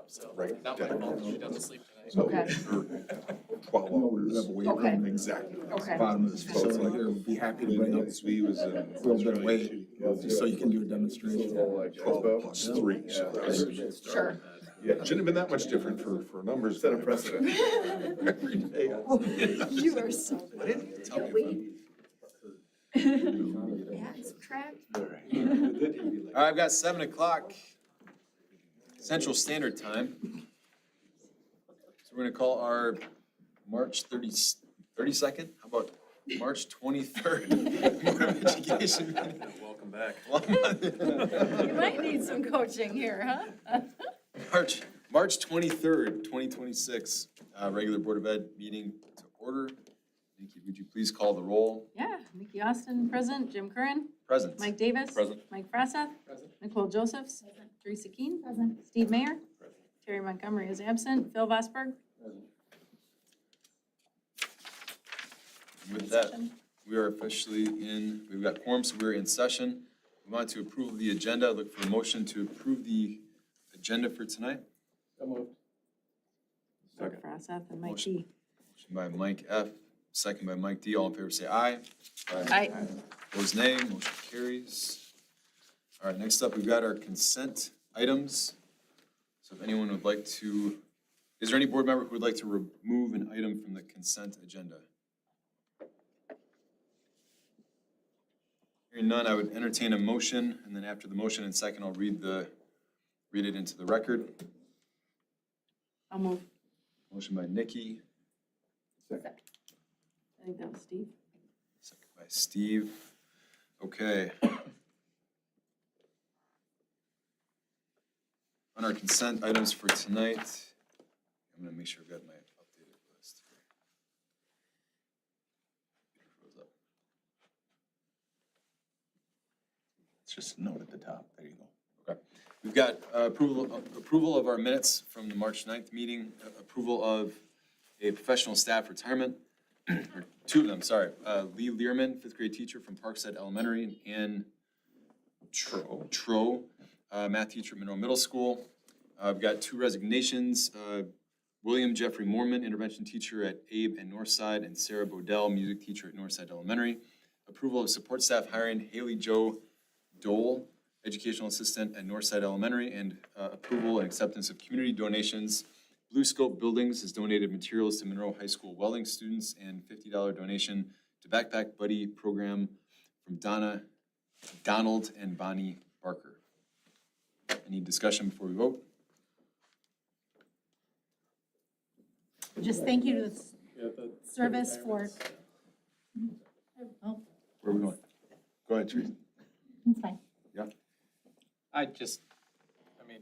up, so Right. not my fault that she doesn't sleep tonight. So, Okay. or 12 hours. Have a weight Okay. room Exactly. Okay. bottom of this facility here. We'll be happy to bring up We was in. a little bit of weight, just so you can do a demonstration. 12 plus 3. So that's- Sure. yeah, shouldn't have been that much different for numbers. Set a precedent. Every day. You are so I didn't tell good. you. Add, subtract. All right, I've got 7 o'clock Central Standard Time. So we're gonna call our March 32nd, how about March 23rd? Board of Education meeting. Welcome back. You might need some coaching here, huh? March 23rd, 2026, regular Board of Ed meeting to order. Nikki, would you please call the roll? Yeah, Nikki Austin, present. Jim Curran. Present. Mike Davis. Present. Mike Fraseth. Present. Nicole Josephs. Teresa Keen. Present. Steve Mayer. Terry Montgomery is absent. Phil Vosberg. With that, we are officially we've got quorum, so we're in session. We want to approve the agenda. Look for a motion to approve the agenda for tonight. So moved. Mike Fraseth and Mike Motion. D. Motion by Mike F., second by Mike D. All in favor, say aye. Aye. Opposed, nay. Motion carries. All right, next up, we've got our consent items. So if anyone would like to, is there any board member who would like to remove an item from the consent agenda? Hearing none, I would entertain a motion, and then after the motion and second, I'll read it into the record. I'll move. Motion by Nikki, I think that was Steve. second by Steve. Okay. On our consent items for tonight, I'm gonna make sure I've got my updated list here. Froze up. It's just a note at the top. There you go. Okay. We've got approval of our minutes from the March 9th meeting, approval of a professional staff retirement, or 2 of them, sorry. Lee Learman, 5th grade teacher from Parkside Elementary, and Ann Tro, math teacher at Monroe Middle School. I've got 2 resignations, William Jeffrey Moorman, intervention teacher at Abe and Northside, and Sarah Bodell, music teacher at Northside Elementary. Approval of support staff hiring Haley Jo Dole, educational assistant at Northside Elementary, and approval and acceptance of community donations. Blue Scope Buildings has donated materials to Monroe High School welding students, and $50 donation to Backpack Buddy program from Donald and Bonnie Barker. Any discussion before we vote? Just thank you to the service for, oh, Where are we going? Go ahead, Teresa. it's fine. I mean,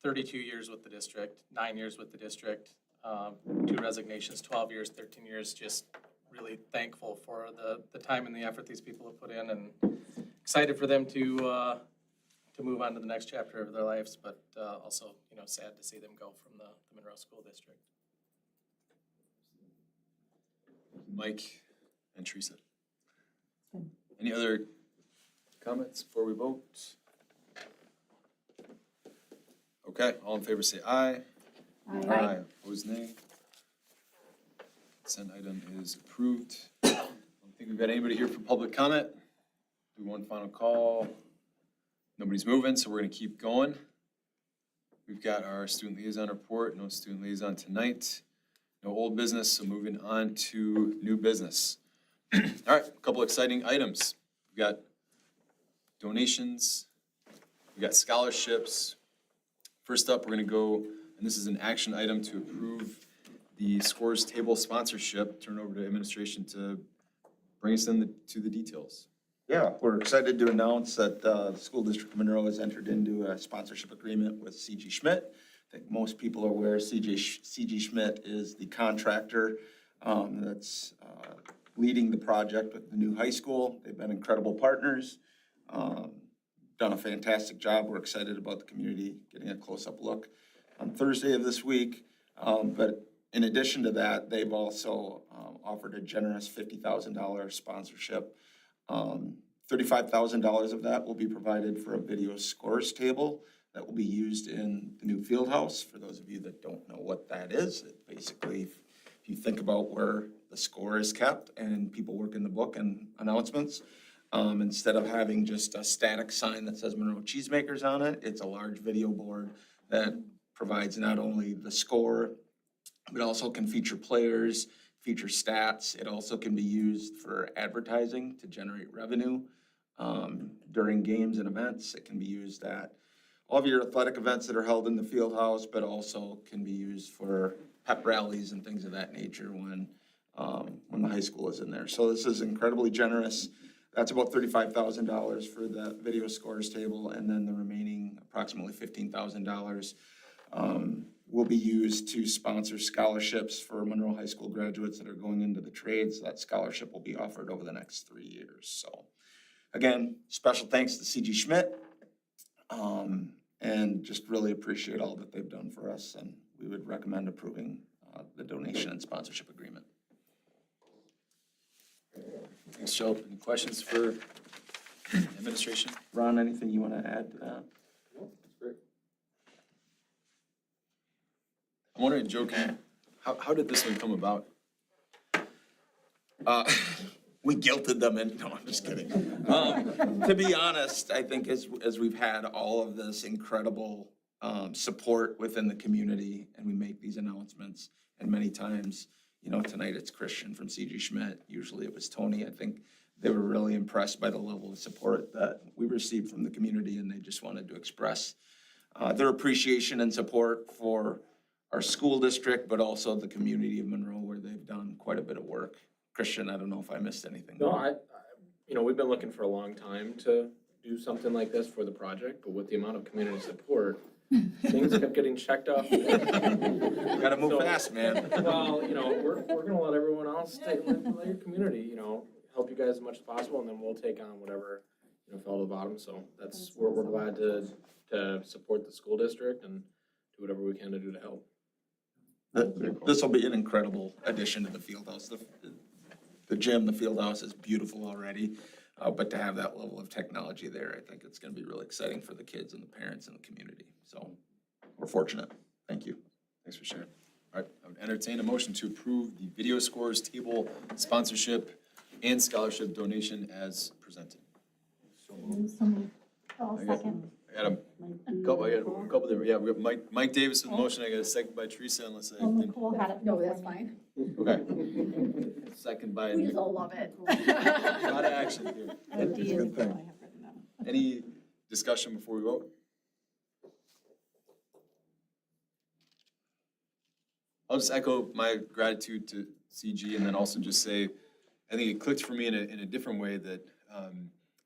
32 years with the district, 9 years with the district, 2 resignations, 12 years, 13 years, just really thankful for the time and the effort these people have put in, and excited for them to move on to the next chapter of their lives, but also, sad to see them go from the Monroe School District. Mike and Teresa. Any other comments before we vote? Okay, all in favor say aye. Aye. Opposed, nay. Consent item is approved. I don't think we've got anybody here for public comment. Do one final call. Nobody's moving, so we're gonna keep going. We've got our student liaison report, no student liaison tonight. No old business, so moving on to new business. All right, a couple exciting items. We've got donations, we've got scholarships. First up, we're gonna go, and this is an action item to approve the scores table sponsorship. Turn over to administration to bring us to the details. Yeah, we're excited to announce that the School District of Monroe has entered into a sponsorship agreement with C.G. Schmidt. I think most people are aware C.G. Schmidt is the contractor that's leading the project with the new high school. They've been incredible partners, done a fantastic job. We're excited about the community getting a close-up look on Thursday of this week. But in addition to that, they've also offered a generous $50,000 sponsorship. $35,000 of that will be provided for a video scores table that will be used in the new field house. For those of you that don't know what that is, it basically, if you think about where the score is kept and people work in the book and announcements, instead of having just a static sign that says Monroe Cheesemakers on it, it's a large video board that provides not only the score, but also can feature players, feature stats. It also can be used for advertising to generate revenue during games and events. It can be used at all of your athletic events that are held in the field house, but also can be used for pep rallies and things of that nature when the high school is in there. So this is incredibly generous. That's about $35,000 for the video scores table, and then the remaining approximately $15,000 will be used to sponsor scholarships for Monroe High School graduates that are going into the trades. That scholarship will be offered over the next 3 years. So again, special thanks to CG Schmidt, and just really appreciate all that they've done for us, and we would recommend approving the donation and sponsorship agreement. Thanks, Joe. Any questions for administration? Ron, anything you want to add to that? I'm wondering, Joe, how did this one come about? We guilted them in, no, I'm just kidding. To be honest, I think as we've had all of this incredible support within the community, and we make these announcements, and many times, you know, tonight it's Christian from CG Schmidt, usually it was Tony. I think they were really impressed by the level of support that we received from the community, and they just wanted to express their appreciation and support for our school district, but also the community of Monroe, where they've done quite a bit of work. Christian, I don't know if I missed anything. No, you know, we've been looking for a long time to do something like this for the project, but with the amount of community support, things kept getting checked off. Gotta move So- fast, man. Well, you know, we're gonna let everyone else let your community, you know, help you guys as much as possible, and then we'll take on whatever, you know, fell to the bottom. So we're glad to support the school district and do whatever we can to do to help. This will be an incredible addition to the field house. The gym, the field house is beautiful already, but to have that level of technology there, I think it's gonna be really exciting for the kids and the parents and the community. So we're fortunate. Thank you. Thanks for sharing. All right, I would entertain a motion to approve the video scores table sponsorship and scholarship donation as presented. So moved. I'll second. I got a couple there. Yeah, we got Mike Davis with the motion. I got a second by Teresa, unless I Well, didn't. Nicole had it. No, that's before me. fine. Okay. Second by, We a just all love it. lot of action here. I have D as Good thing. well, I have written down. Any discussion before we vote? I'll just echo my gratitude to CG, and then also just say, I think it clicked for me in a different way that,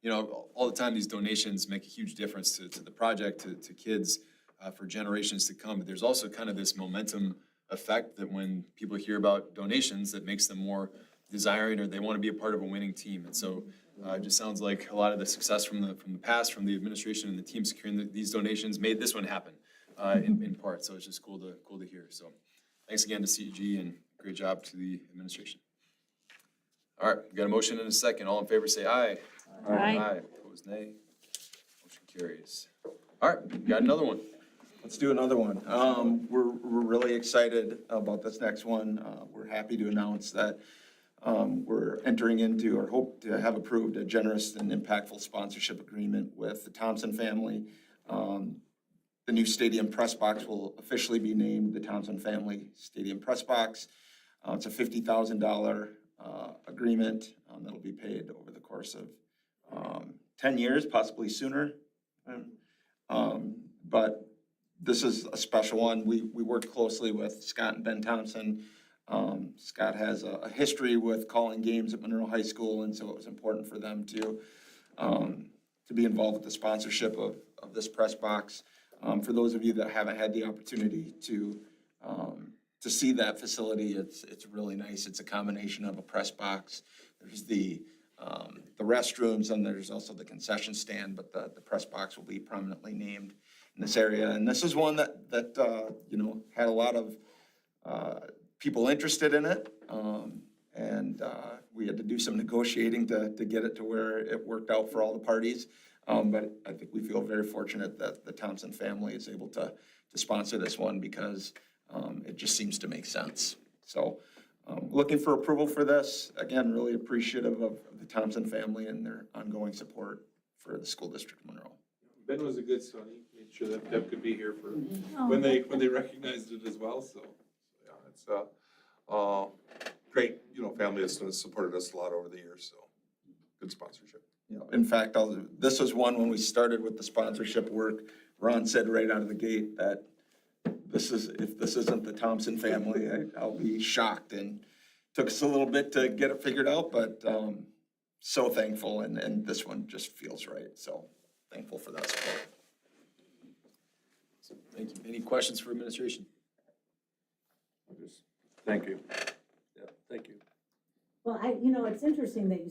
you know, all the time these donations make a huge difference to the project, to kids, for generations to come. But there's also kind of this momentum effect that when people hear about donations, that makes them more desiring, or they want to be a part of a winning team. And so it just sounds like a lot of the success from the past, from the administration and the team securing these donations made this one happen in part. So it's just cool to hear. So thanks again to CG, and great job to the administration. All right, we got a motion and a second. All in favor, say aye. Aye. Opposed, nay. Motion carries. All right, we got another one. Let's do another one. We're really excited about this next one. We're happy to announce that we're entering into, or hope to have approved, a generous and impactful sponsorship agreement with the Thompson family. The new stadium press box will officially be named the Thompson Family Stadium Press Box. It's a $50,000 agreement that'll be paid over the course of 10 years, possibly sooner. But this is a special one. We worked closely with Scott and Ben Thompson. Scott has a history with calling games at Monroe High School, and so it was important for them to be involved with the sponsorship of this press box. For those of you that haven't had the opportunity to see that facility, it's really nice. It's a combination of a press box. There's the restrooms, and there's also the concession stand, but the press box will be prominently named in this area. And this is one that you know, had a lot of people interested in it. And we had to do some negotiating to get it to where it worked out for all the parties. But I think we feel very fortunate that the Thompson family is able to sponsor this one because it just seems to make sense. So looking for approval for this. Again, really appreciative of the Thompson family and their ongoing support for the school district of Monroe. Ben was a good son. He made sure that Deb could be here for, Oh. when they recognized it as well, so. Yeah, it's, great, family that's supported us a lot over the years, so good sponsorship. You know, in fact, this was one when we started with the sponsorship work, Ron said right out of the gate that if this isn't the Thompson family, I'll be shocked. And took us a little bit to get it figured out, but so thankful, and this one just feels right. So thankful for that support. Thank you. Any questions for administration? Thank you. Yeah, thank you. Well, it's interesting that you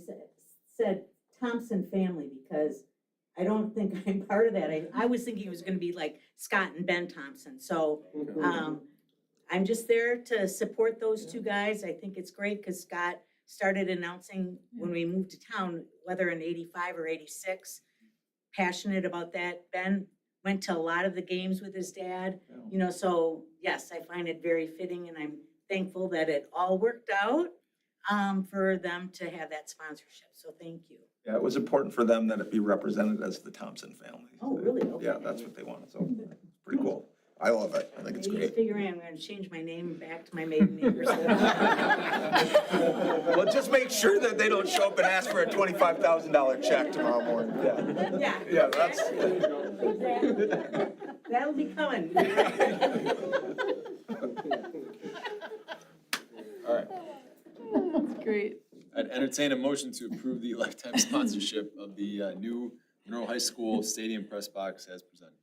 said Thompson family, because I don't think I'm part of that. I was thinking it was gonna be like Scott and Ben Thompson, so, I'm just there to support those two guys. I think it's great, cause Scott started announcing when we moved to town, whether in 85 or 86, passionate about that. Ben went to a lot of the games with his dad, so yes, I find it very fitting, and I'm thankful that it all worked out for them to have that sponsorship, so thank you. Yeah, it was important for them that it be represented as the Thompson family. Oh, really? Okay. Yeah, that's what they wanted, so pretty cool. I love it. I think it's Maybe great. figuring I'm gonna change my name back to my maiden name or something. Well, just make sure that they don't show up and ask for a $25,000 check tomorrow morning. Yeah. Yeah. Yeah, that's. Exactly. That'll be coming. All right. That's great. I'd entertain a motion to approve the lifetime sponsorship of the new Monroe High School Stadium Press Box as presented.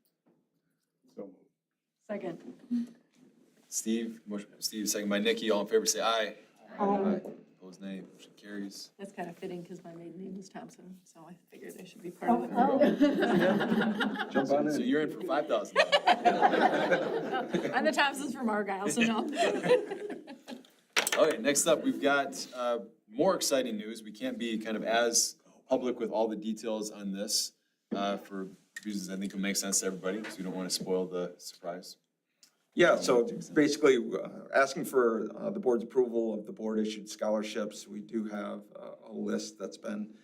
Second. Steve, second by Nikki. All in favor, say aye. Aye. Opposed, nay. Motion carries. That's kind of fitting because my maiden name is Thompson, so I figured I should be part of it. Jump on So in. you're in for $5,000. And the Thompsons from Argyle, so no. Okay, next up, we've got more exciting news. We can't be kind of as public with all the details on this for reasons I think will make sense to everybody, because we don't want to spoil the surprise. Yeah, so basically, asking for the board's approval of the board-issued scholarships. We do have a list that's been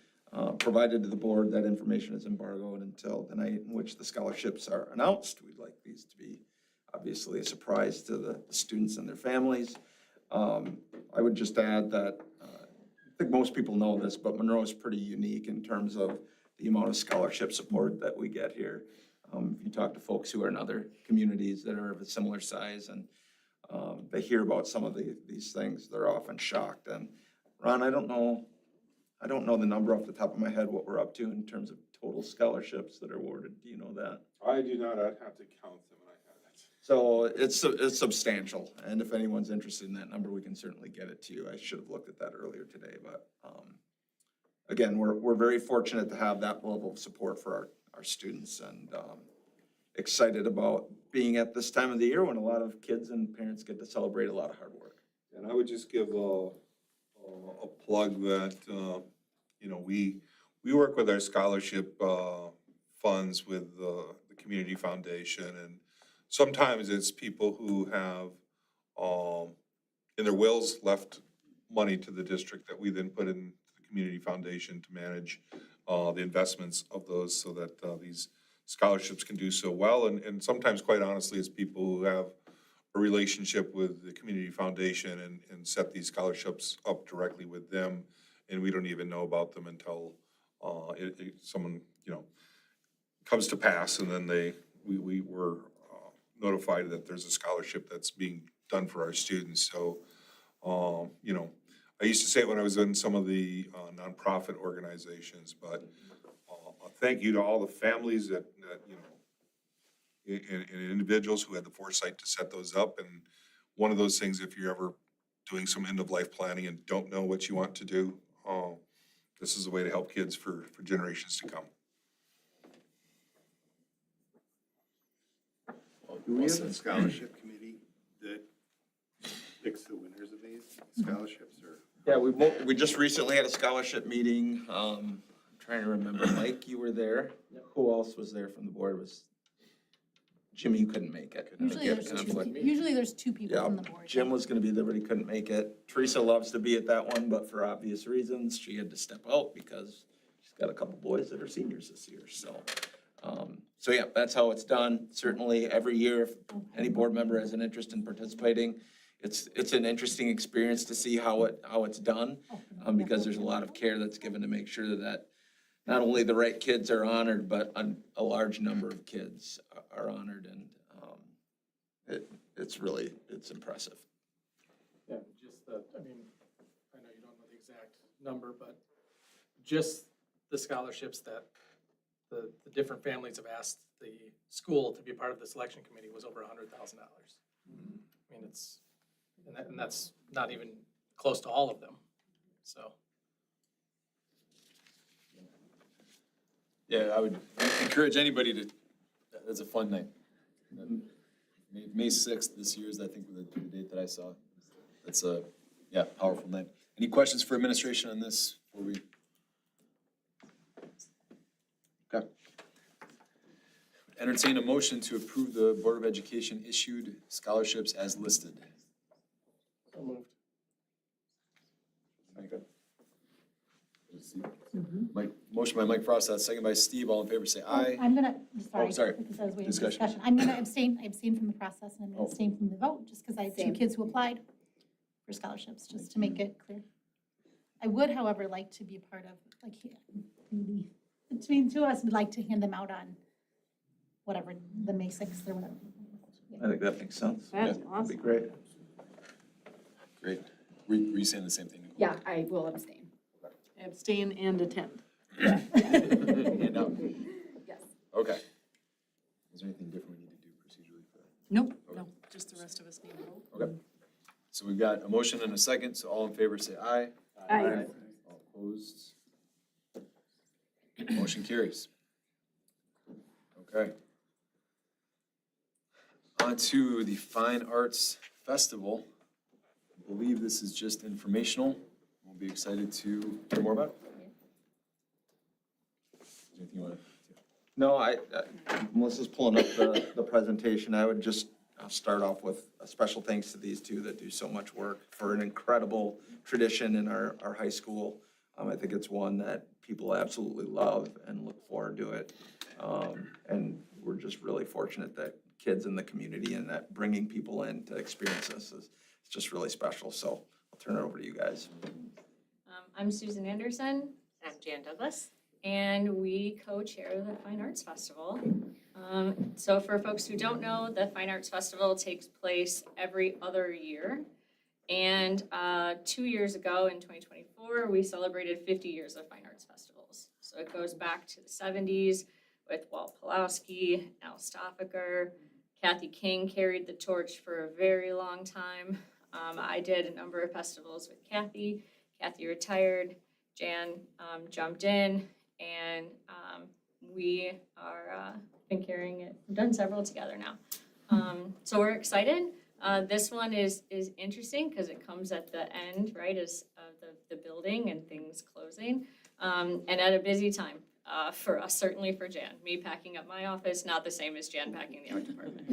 provided to the board. That information is embargoed until the night in which the scholarships are announced. We'd like these to be obviously a surprise to the students and their families. I would just add that, I think most people know this, but Monroe is pretty unique in terms of the amount of scholarship support that we get here. If you talk to folks who are in other communities that are of a similar size and they hear about some of these things, they're often shocked. And Ron, I don't know the number off the top of my head what we're up to in terms of total scholarships that are awarded. Do you know that? I do not, I'd have to count them, and I haven't. So it's substantial, and if anyone's interested in that number, we can certainly get it to you. I should have looked at that earlier today, but again, we're very fortunate to have that level of support for our students, and excited about being at this time of the year when a lot of kids and parents get to celebrate a lot of hard work. And I would just give a plug that, we work with our scholarship funds with the Community Foundation, and sometimes it's people who have, in their wills, left money to the district that we then put in the Community Foundation to manage the investments of those so that these scholarships can do so well. And sometimes, quite honestly, it's people who have a relationship with the Community Foundation and set these scholarships up directly with them, and we don't even know about them until someone, comes to pass, and then we were notified that there's a scholarship that's being done for our students. So, I used to say it when I was in some of the nonprofit organizations, but thank you to all the families that and individuals who had the foresight to set those up. And one of those things, if you're ever doing some end-of-life planning and don't know what you want to do, this is a way to help kids for generations to come. Do we have a scholarship committee that picks the winners of these scholarships, or? Yeah, we just recently had a scholarship meeting. I'm trying to remember, Mike, you were there. Yep. Who else was there from the board? Was Jim, you couldn't make it. Usually You had a there's two, conflict. usually there's two people Yeah, from the board. Jim was gonna be there, but he couldn't make it. Teresa loves to be at that one, but for obvious reasons, she had to step out because she's got a couple boys that are seniors this year, so. So yeah, that's how it's done. Certainly, every year, if any board member has an interest in participating, it's an interesting experience to see how it's done. Because there's a lot of care that's given to make sure that not only the right kids are honored, but a large number of kids are honored, and it's impressive. Yeah, just the, I mean, I know you don't know the exact number, but just the scholarships that the different families have asked the school to be part of the selection committee was over $100,000. I mean, and that's not even close to all of them, so. Yeah, I would encourage anybody to, that's a fun night. May 6th this year is, I think, the date that I saw. That's a, yeah, powerful night. Any questions for administration on this before we? Okay. Entertain a motion to approve the Board of Education issued scholarships as listed. So moved. Mike, motion by Mike Frost, second by Steve, all in favor, say aye. I'm gonna, Oh, sorry, sorry. because I was waiting for Discussion. discussion. I'm gonna abstain, I abstain from the process and I'm Oh. gonna abstain from the vote, just because I have two Same. kids who applied for scholarships, just to make it clear. I would, however, like to be a part of, like, maybe between two of us, would like to hand them out on whatever, the May 6th or whatever. I think that makes sense. That's That'd be great. Great. Were you saying the same thing, Nicole? Yeah, I will abstain. Abstain and attend. Hand out. Yes. Okay. Is there anything different we need to do procedurally for that? Nope, Okay. no, just the rest of us need to vote. Okay. So we've got a motion and a second, so all in favor say aye. Aye. All opposed? Motion carries. Okay. On to the Fine Arts Festival. I believe this is just informational. We'll be excited to hear more about it. Is there anything you want to? No, Melissa's pulling up the presentation. I would just start off with a special thanks to these two that do so much work for an incredible tradition in our high school. I think it's one that people absolutely love and look forward to it. And we're just really fortunate that kids in the community and that bringing people in to experience this is it's just really special. So I'll turn it over to you guys. I'm Susan Anderson. I'm Jan Douglas. And we co-chair the Fine Arts Festival. So for folks who don't know, the Fine Arts Festival takes place every other year. And 2 years ago, in 2024, we celebrated 50 years of Fine Arts Festivals. So it goes back to the 70s with Walt Pulowski, Al Stoffaker. Kathy King carried the torch for a very long time. I did a number of festivals with Kathy. Kathy retired. Jan jumped in. And we are been carrying it, we've done several together now. So we're excited. This one is interesting because it comes at the end, right, as the building and things closing. And at a busy time for us, certainly for Jan. Me packing up my office, not the same as Jan packing the art department.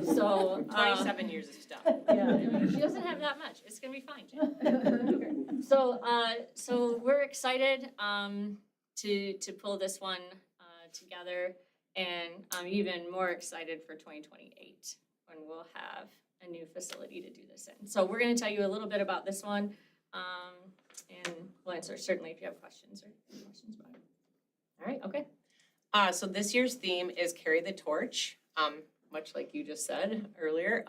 So. 27 years of stuff. Yeah, she doesn't have that much. It's gonna be fine, Jan. So we're excited to pull this one together, and I'm even more excited for 2028 when we'll have a new facility to do this in. So we're gonna tell you a little bit about this one, and we'll answer certainly if you have questions or any questions about it. All right, okay. So this year's theme is Carry the Torch, much like you just said earlier.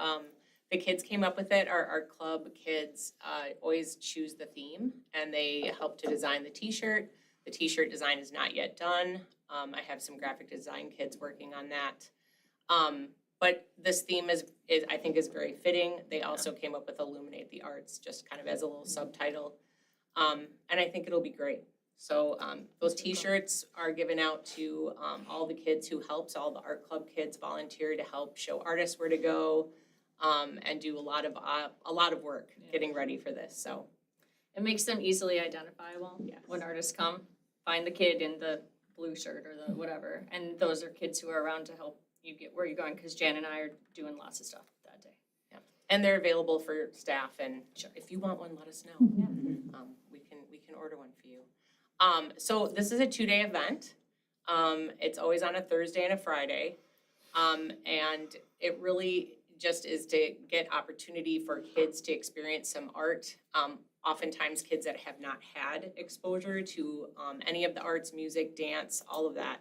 The kids came up with it. Our club kids always choose the theme, and they help to design the t-shirt. The t-shirt design is not yet done. I have some graphic design kids working on that. But this theme is I think is very fitting. They also came up with Illuminate the Arts, just kind of as a little subtitle. And I think it'll be great. So those t-shirts are given out to all the kids who helps, all the art club kids volunteer to help show artists where to go, and do a lot of work getting ready for this, so. It makes them easily identifiable. Yes. When artists come, find the kid in the blue shirt or the whatever. And those are kids who are around to help you get where you're going, because Jan and I are doing lots of stuff that day. And they're available for staff, and if you want one, let us know. We can order one for you. So this is a 2-day event. It's always on a Thursday and a Friday. And it really just is to get opportunity for kids to experience some art. Oftentimes kids that have not had exposure to any of the arts, music, dance, all of that.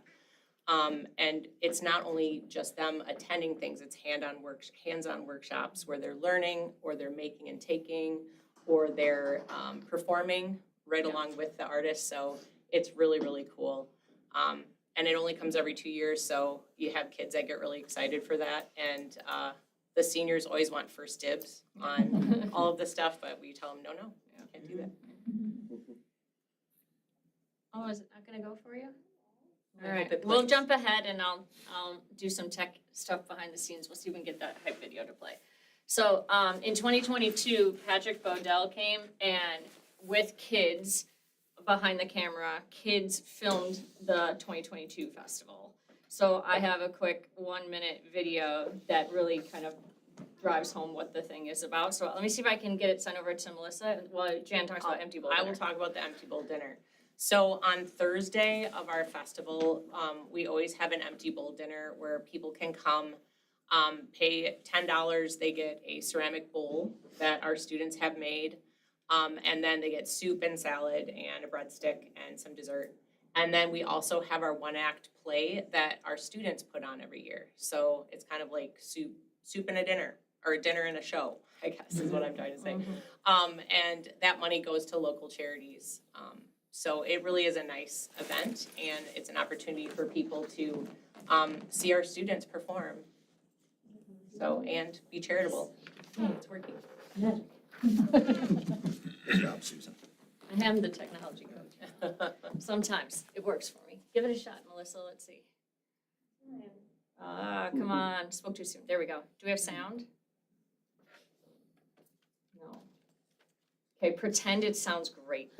And it's not only just them attending things, it's hands-on workshops where they're learning, or they're making and taking, or they're performing right along with the artists. So it's really, really cool. And it only comes every 2 years, so you have kids that get really excited for that. And the seniors always want first dibs on all of the stuff, but we tell them, no, you can't do that. Oh, is it not gonna go for you? I All hope right, it we'll plays. jump ahead and I'll do some tech stuff behind the scenes. We'll see if we can get that hype video to play. So, in 2022, Patrick Bodell came and with kids behind the camera, kids filmed the 2022 festival. So I have a quick 1-minute video that really kind of drives home what the thing is about. So let me see if I can get it sent over to Melissa while Jan talks about Empty Bowl I will Dinner. talk about the Empty Bowl dinner. So on Thursday of our festival, we always have an Empty Bowl dinner where people can come, pay $10. They get a ceramic bowl that our students have made. And then they get soup and salad and a breadstick and some dessert. And then we also have our 1-act play that our students put on every year. So it's kind of like soup and a dinner, or a dinner and a show, I guess is what I'm trying to say. And that money goes to local charities. So it really is a nice event, and it's an opportunity for people to see our students perform. So, and be charitable. It's working. Good job, Susan. I am the technology coach. Sometimes it works for me. Give it a shot, Melissa, let's see. Come on, spoke too soon. There we go. Do we have sound? No. Okay, pretend it sounds great.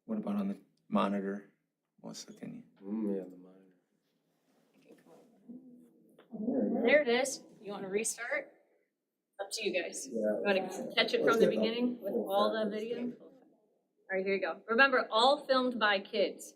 What about on the monitor? Melissa, can you? Yeah, the monitor. There it is. You want to restart? Up to you guys. Yeah. You want to catch it from the beginning with all the video? All right, here you go. Remember, all filmed by kids.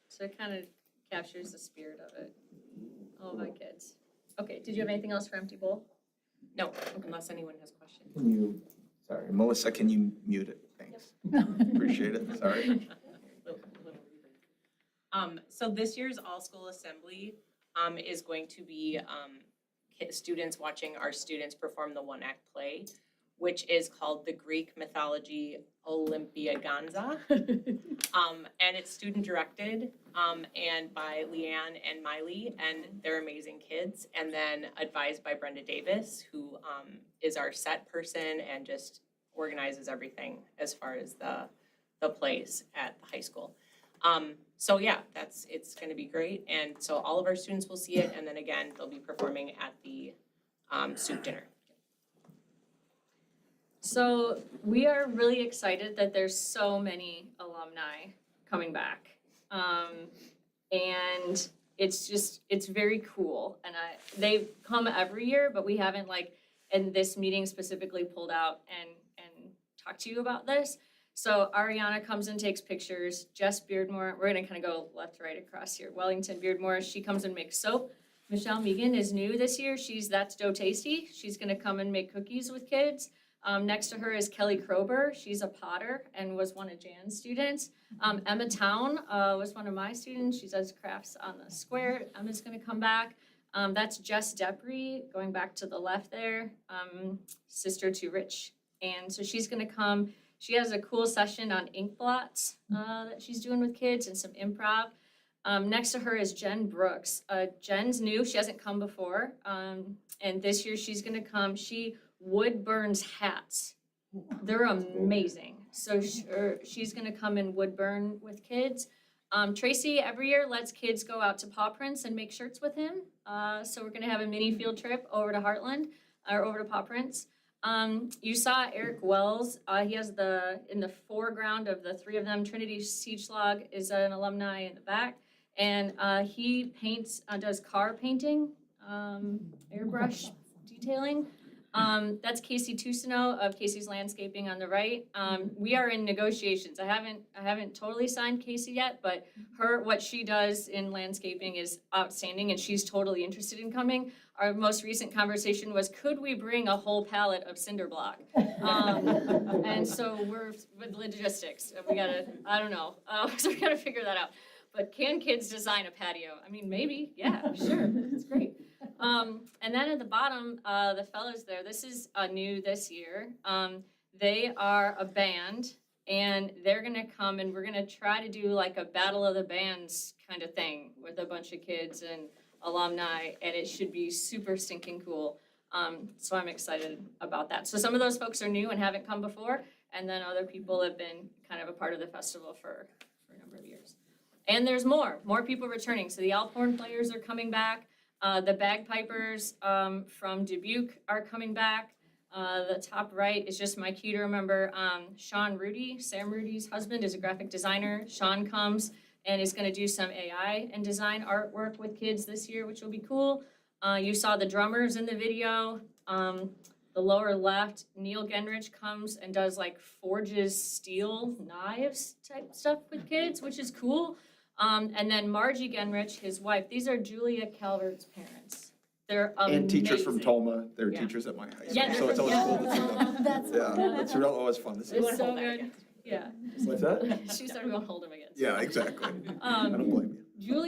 So it kind of captures the spirit of it. All my kids. Okay, did you have anything else for Empty Bowl? No, unless anyone has questions. Can you, sorry, Melissa, can you mute it? Thanks. Appreciate it, sorry. So this year's all-school assembly, is going to be, students watching our students perform the 1-act play, which is called the Greek Mythology Olympiaganza. And it's student-directed, and by Leanne and Miley, and they're amazing kids. And then advised by Brenda Davis, who, is our set person and just organizes everything as far as the plays at the high school. So yeah, it's gonna be great, and so all of our students will see it, and then again, they'll be performing at the soup dinner. So we are really excited that there's so many alumni coming back. And it's very cool. And they come every year, but we haven't in this meeting specifically pulled out and talked to you about this. So Ariana comes and takes pictures. Jess Beardmore, we're gonna kind of go left, right across here. Wellington Beardmore, she comes and makes soap. Michelle Megan is new this year. She's That's Dough Tasty. She's gonna come and make cookies with kids. Next to her is Kelly Krober. She's a potter and was one of Jan's students. Emma Town was one of my students. She does crafts on the square. Emma's gonna come back. That's Jess Depre, going back to the left there, sister to Rich. And so she's gonna come. She has a cool session on ink blots that she's doing with kids and some improv. Next to her is Jen Brooks. Jen's new, she hasn't come before. And this year she's gonna come. She wood burns hats. They're amazing. So she's gonna come and wood burn with kids. Tracy every year lets kids go out to Paw Prints and make shirts with him. So we're gonna have a mini field trip over to Heartland, or over to Paw Prints. You saw Eric Wells, he has in the foreground of the three of them, Trinity Siege Log is an alumni in the back. And he paints, does car painting, airbrush detailing. That's Casey Tusino of Casey's Landscaping on the right. We are in negotiations. I haven't totally signed Casey yet, but what she does in landscaping is outstanding and she's totally interested in coming. Our most recent conversation was, could we bring a whole pallet of cinder block? And so we're with logistics. We gotta, I don't know, so we gotta figure that out. But can kids design a patio? I mean, maybe, yeah, sure, it's great. And then at the bottom, the fellows there, this is new this year. They are a band and they're gonna come and we're gonna try to do like a battle of the bands kind of thing with a bunch of kids and alumni, and it should be super stinking cool. So I'm excited about that. So some of those folks are new and haven't come before, and then other people have been kind of a part of the festival for a number of years. And there's more people returning. So the Alphorn players are coming back. The bagpipers from Dubuque are coming back. The top right is just my cue to remember Sean Rudy. Sam Rudy's husband is a graphic designer. Sean comes and is gonna do some AI and design artwork with kids this year, which will be cool. You saw the drummers in the video. The lower left, Neil Genrich comes and does like forges steel knives type stuff with kids, which is cool. And then Margie Genrich, his wife, these are Julia Calvert's parents. They're amazing. And teachers from Toma, they're Yeah. teachers at my high school, Yeah, so it's always cool to see them. That's Yeah, it's real, always fun to see. It's so good, yeah. What's that? She started going hold him again. Yeah, exactly. I don't blame you.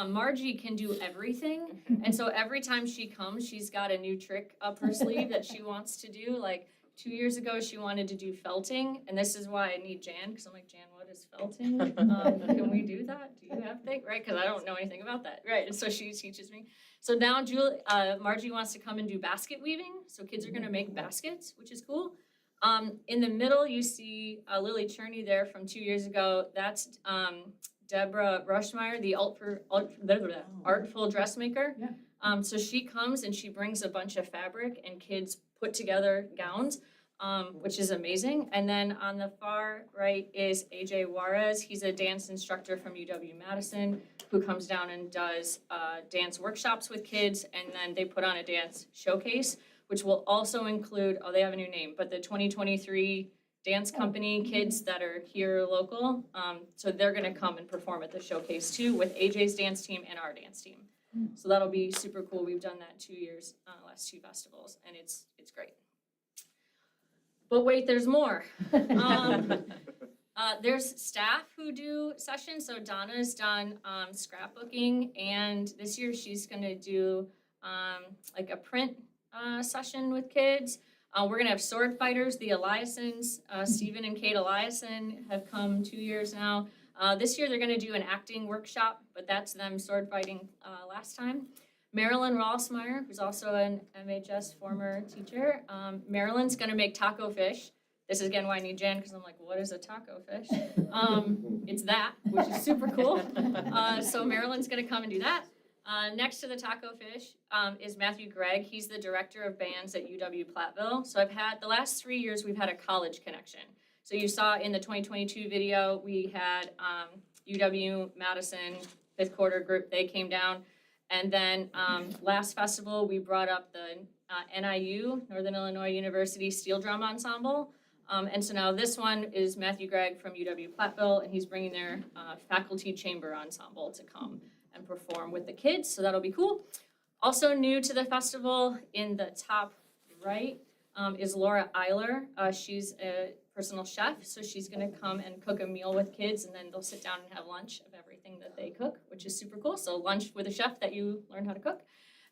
Margie can do everything. And so every time she comes, she's got a new trick up her sleeve that she wants to do. Like 2 years ago, she wanted to do felting. And this is why I need Jan, because I'm like, Jan, what is felting? Can we do that? Do you have things? Right, because I don't know anything about that. Right, and so she teaches me. So now Margie wants to come and do basket weaving. So kids are gonna make baskets, which is cool. In the middle, you see Lily Cherney there from 2 years ago. That's Deborah Rushmeyer, the artful dressmaker. Yeah. So she comes and she brings a bunch of fabric and kids put together gowns, which is amazing. And then on the far right is AJ Juarez. He's a dance instructor from UW-Madison who comes down and does dance workshops with kids, and then they put on a dance showcase, which will also include, they have a new name, but the 2023 dance company kids that are here local. So they're gonna come and perform at the showcase too with AJ's dance team and our dance team. So that'll be super cool. We've done that 2 years, last two festivals, and it's great. But wait, there's more. There's staff who do sessions. So Donna's done scrapbooking, and this year she's gonna do like a print session with kids. We're gonna have sword fighters, the Eliasons. Stephen and Kate Eliason have come 2 years now. This year they're gonna do an acting workshop, but that's them sword fighting last time. Marilyn Rossmeyer, who's also an MHS former teacher. Marilyn's gonna make taco fish. This is again why I need Jan, because I'm like, what is a taco fish? It's that, which is super cool. So Marilyn's gonna come and do that. Next to the taco fish is Matthew Gregg. He's the director of bands at UW-Platteville. So the last 3 years, we've had a college connection. So you saw in the 2022 video, we had UW-Madison fifth quarter group, they came down. And then last festival, we brought up the NIU, Northern Illinois University Steel Drum Ensemble. And so now this one is Matthew Gregg from UW Platteville, and he's bringing their faculty chamber ensemble to come and perform with the kids, so that'll be cool. Also new to the festival in the top right is Laura Eiler. She's a personal chef, so she's gonna come and cook a meal with kids, and then they'll sit down and have lunch of everything that they cook, which is super cool. So lunch with a chef that you learn how to cook.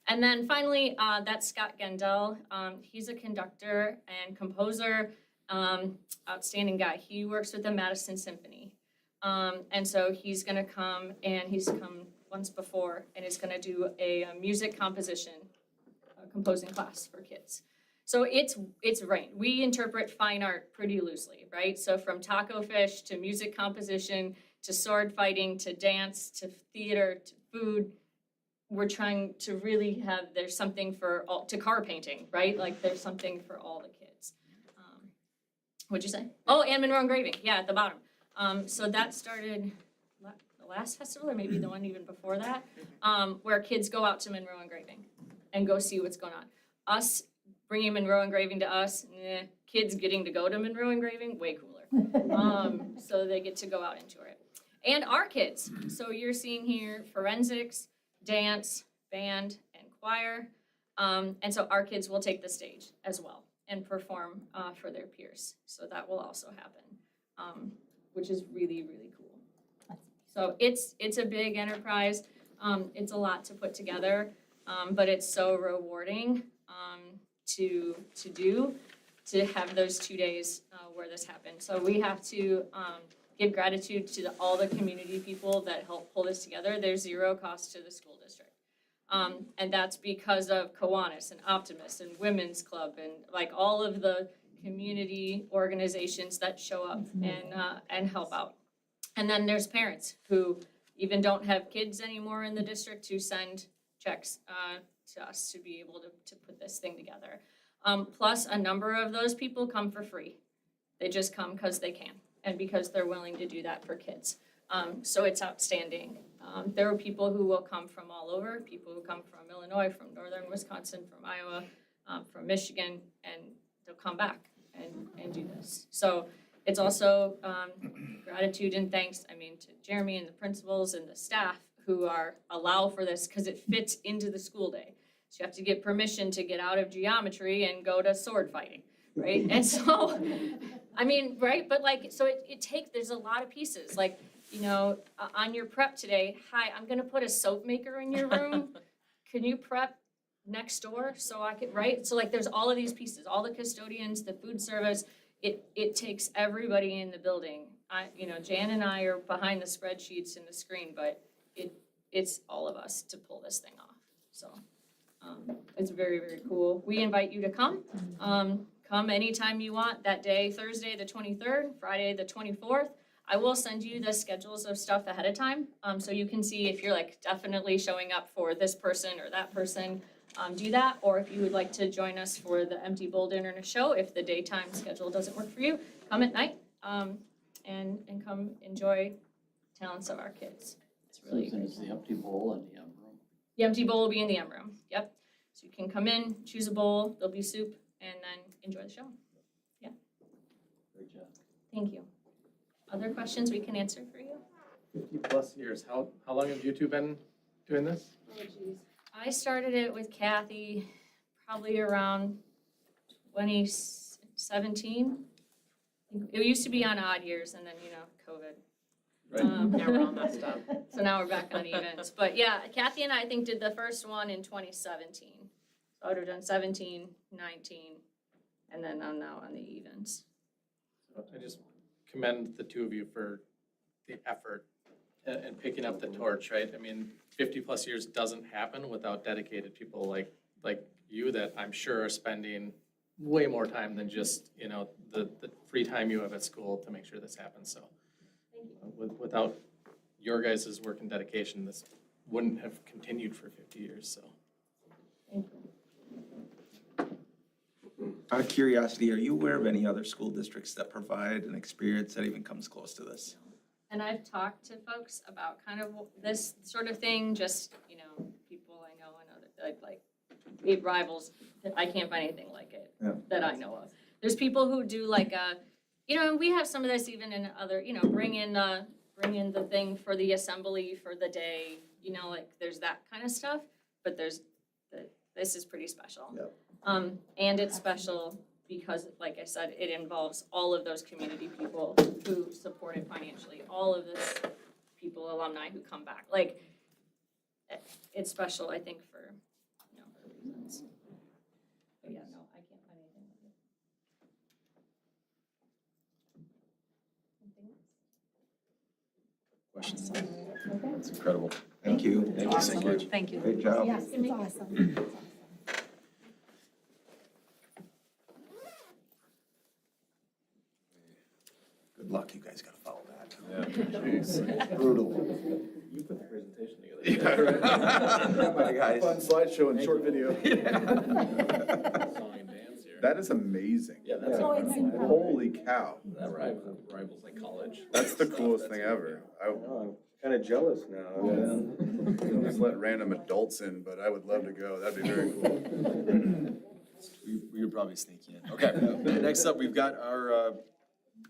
And then finally, that's Scott Gendel. He's a conductor and composer, outstanding guy. He works with the Madison Symphony. And so he's gonna come, and he's come once before, and is gonna do a music composition composing class for kids. So it's right. We interpret fine art pretty loosely, right? So from taco fish to music composition to sword fighting to dance to theater to food, we're trying to really have, there's something for all, to car painting, right? Like there's something for all the kids. What'd you say? Oh, and Monroe Engraving, yeah, at the bottom. So that started the last festival, or maybe the one even before that, where kids go out to Monroe Engraving and go see what's going on. Us bringing Monroe Engraving to us, kids getting to go to Monroe Engraving, way cooler. So they get to go out and tour it. And our kids, so you're seeing here forensics, dance, band, and choir. And so our kids will take the stage as well and perform for their peers. So that will also happen, which is really, really cool. So it's a big enterprise. It's a lot to put together, but it's so rewarding to have those 2 days where this happened. So we have to give gratitude to all the community people that help pull this together. There's zero cost to the school district. And that's because of Kiwanis and Optimus and Women's Club and like all of the community organizations that show up and help out. And then there's parents who even don't have kids anymore in the district who send checks to us to be able to put this thing together. Plus, a number of those people come for free. They just come because they can and because they're willing to do that for kids. So it's outstanding. There are people who will come from all over, people who come from Illinois, from northern Wisconsin, from Iowa, from Michigan, and they'll come back and do this. So it's also gratitude and thanks, I mean, to Jeremy and the principals and the staff who allow for this because it fits into the school day. So you have to get permission to get out of geometry and go to sword fighting, right? And so, I mean, right? But like, so it takes, there's a lot of pieces. Like, you know, on your prep today, hi, I'm gonna put a soap maker in your room. Can you prep next door so I could, right? So like, there's all of these pieces, all the custodians, the food service. It takes everybody in the building. You know, Jan and I are behind the spreadsheets and the screen, but it's all of us to pull this thing off. So it's very, very cool. We invite you to come. Come anytime you want that day, Thursday the 23rd, Friday the 24th. I will send you the schedules of stuff ahead of time, so you can see if you're like definitely showing up for this person or that person. Do that, or if you would like to join us for the Empty Bowl Dinner and Show, if the daytime schedule doesn't work for you, come at night, and come enjoy talents of our kids. It's really great. It's the empty bowl and the M room. The Empty Bowl will be in the M room, yep. So you can come in, choose a bowl, there'll be soup, and then enjoy the show. Yeah, Great job. thank you. Other questions we can answer for you? 50+ years. How long have you two been doing this? Oh, geez. I started it with Kathy probably around 2017. It used to be on odd years and then, you know, COVID. Right. Now we're all messed up. So now we're back on evens. But yeah, Kathy and I think did the first one in 2017. So I would have done 17, 19, and then I'm now on the evens. I just commend the two of you for the effort and picking up the torch, right? I mean, 50+ years doesn't happen without dedicated people like you that I'm sure are spending way more time than just, you know, the free time you have at school to make sure this happens. So without your guys' work and dedication, this wouldn't have continued for 50 years, so. Thank you. Out of curiosity, are you aware of any other school districts that provide an experience that even comes close to this? And I've talked to folks about kind of this sort of thing, just, you know, people I know and other, like it rivals, I can't find anything like it Yeah. that I know of. There's people who do like a You know, and we have some of this even in other, you know, bring in the thing for the assembly for the day, you know, like there's that kind of stuff, but this is pretty special. Yep. And it's special because, like I said, it involves all of those community people who support it financially, all of this people, alumni who come back. Like, it's special, I think, for, you know, other reasons. But yeah, no, I can't find anything with it. Questions? It's incredible. Thank you. Thank you so much. Thank you. Great job. Yes, it's awesome. Good luck, you guys gotta follow that. Yeah. Brutal. You put the presentation together. Bye, guys. Fun slideshow and short video. Song and dance here. That is amazing. Yeah, that's Oh, it's incredible. Holy cow. That rivals like college. That's the coolest thing ever. I'm kind of jealous now. I'll just let random adults in, but I would love to go. That'd be very cool. We would probably sneak you in. Okay, next up, we've got our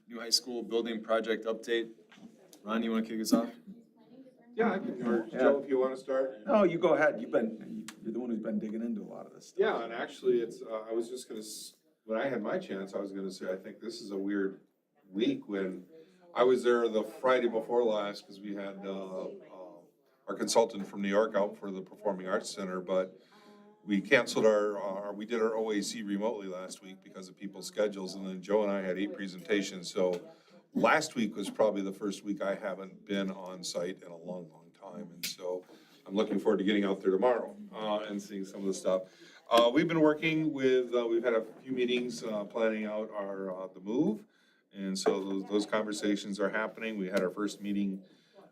new high school building project update. Ron, you want to kick us off? Yeah, I can, or Joe, if you want to start. No, you go ahead. You're the one who's been digging into a lot of this stuff. Yeah, and actually, it's, I was just gonna, when I had my chance, I was gonna say, I think this is a weird week when I was there the Friday before last, because we had, our consultant from New York out for the Performing Arts Center, but we canceled we did our OAC remotely last week because of people's schedules, and then Joe and I had 8 presentations, so last week was probably the first week I haven't been on site in a long, long time, and so I'm looking forward to getting out there tomorrow, and seeing some of the stuff. We've been working with, we've had a few meetings, planning out the move, and so those conversations are happening. We had our first meeting,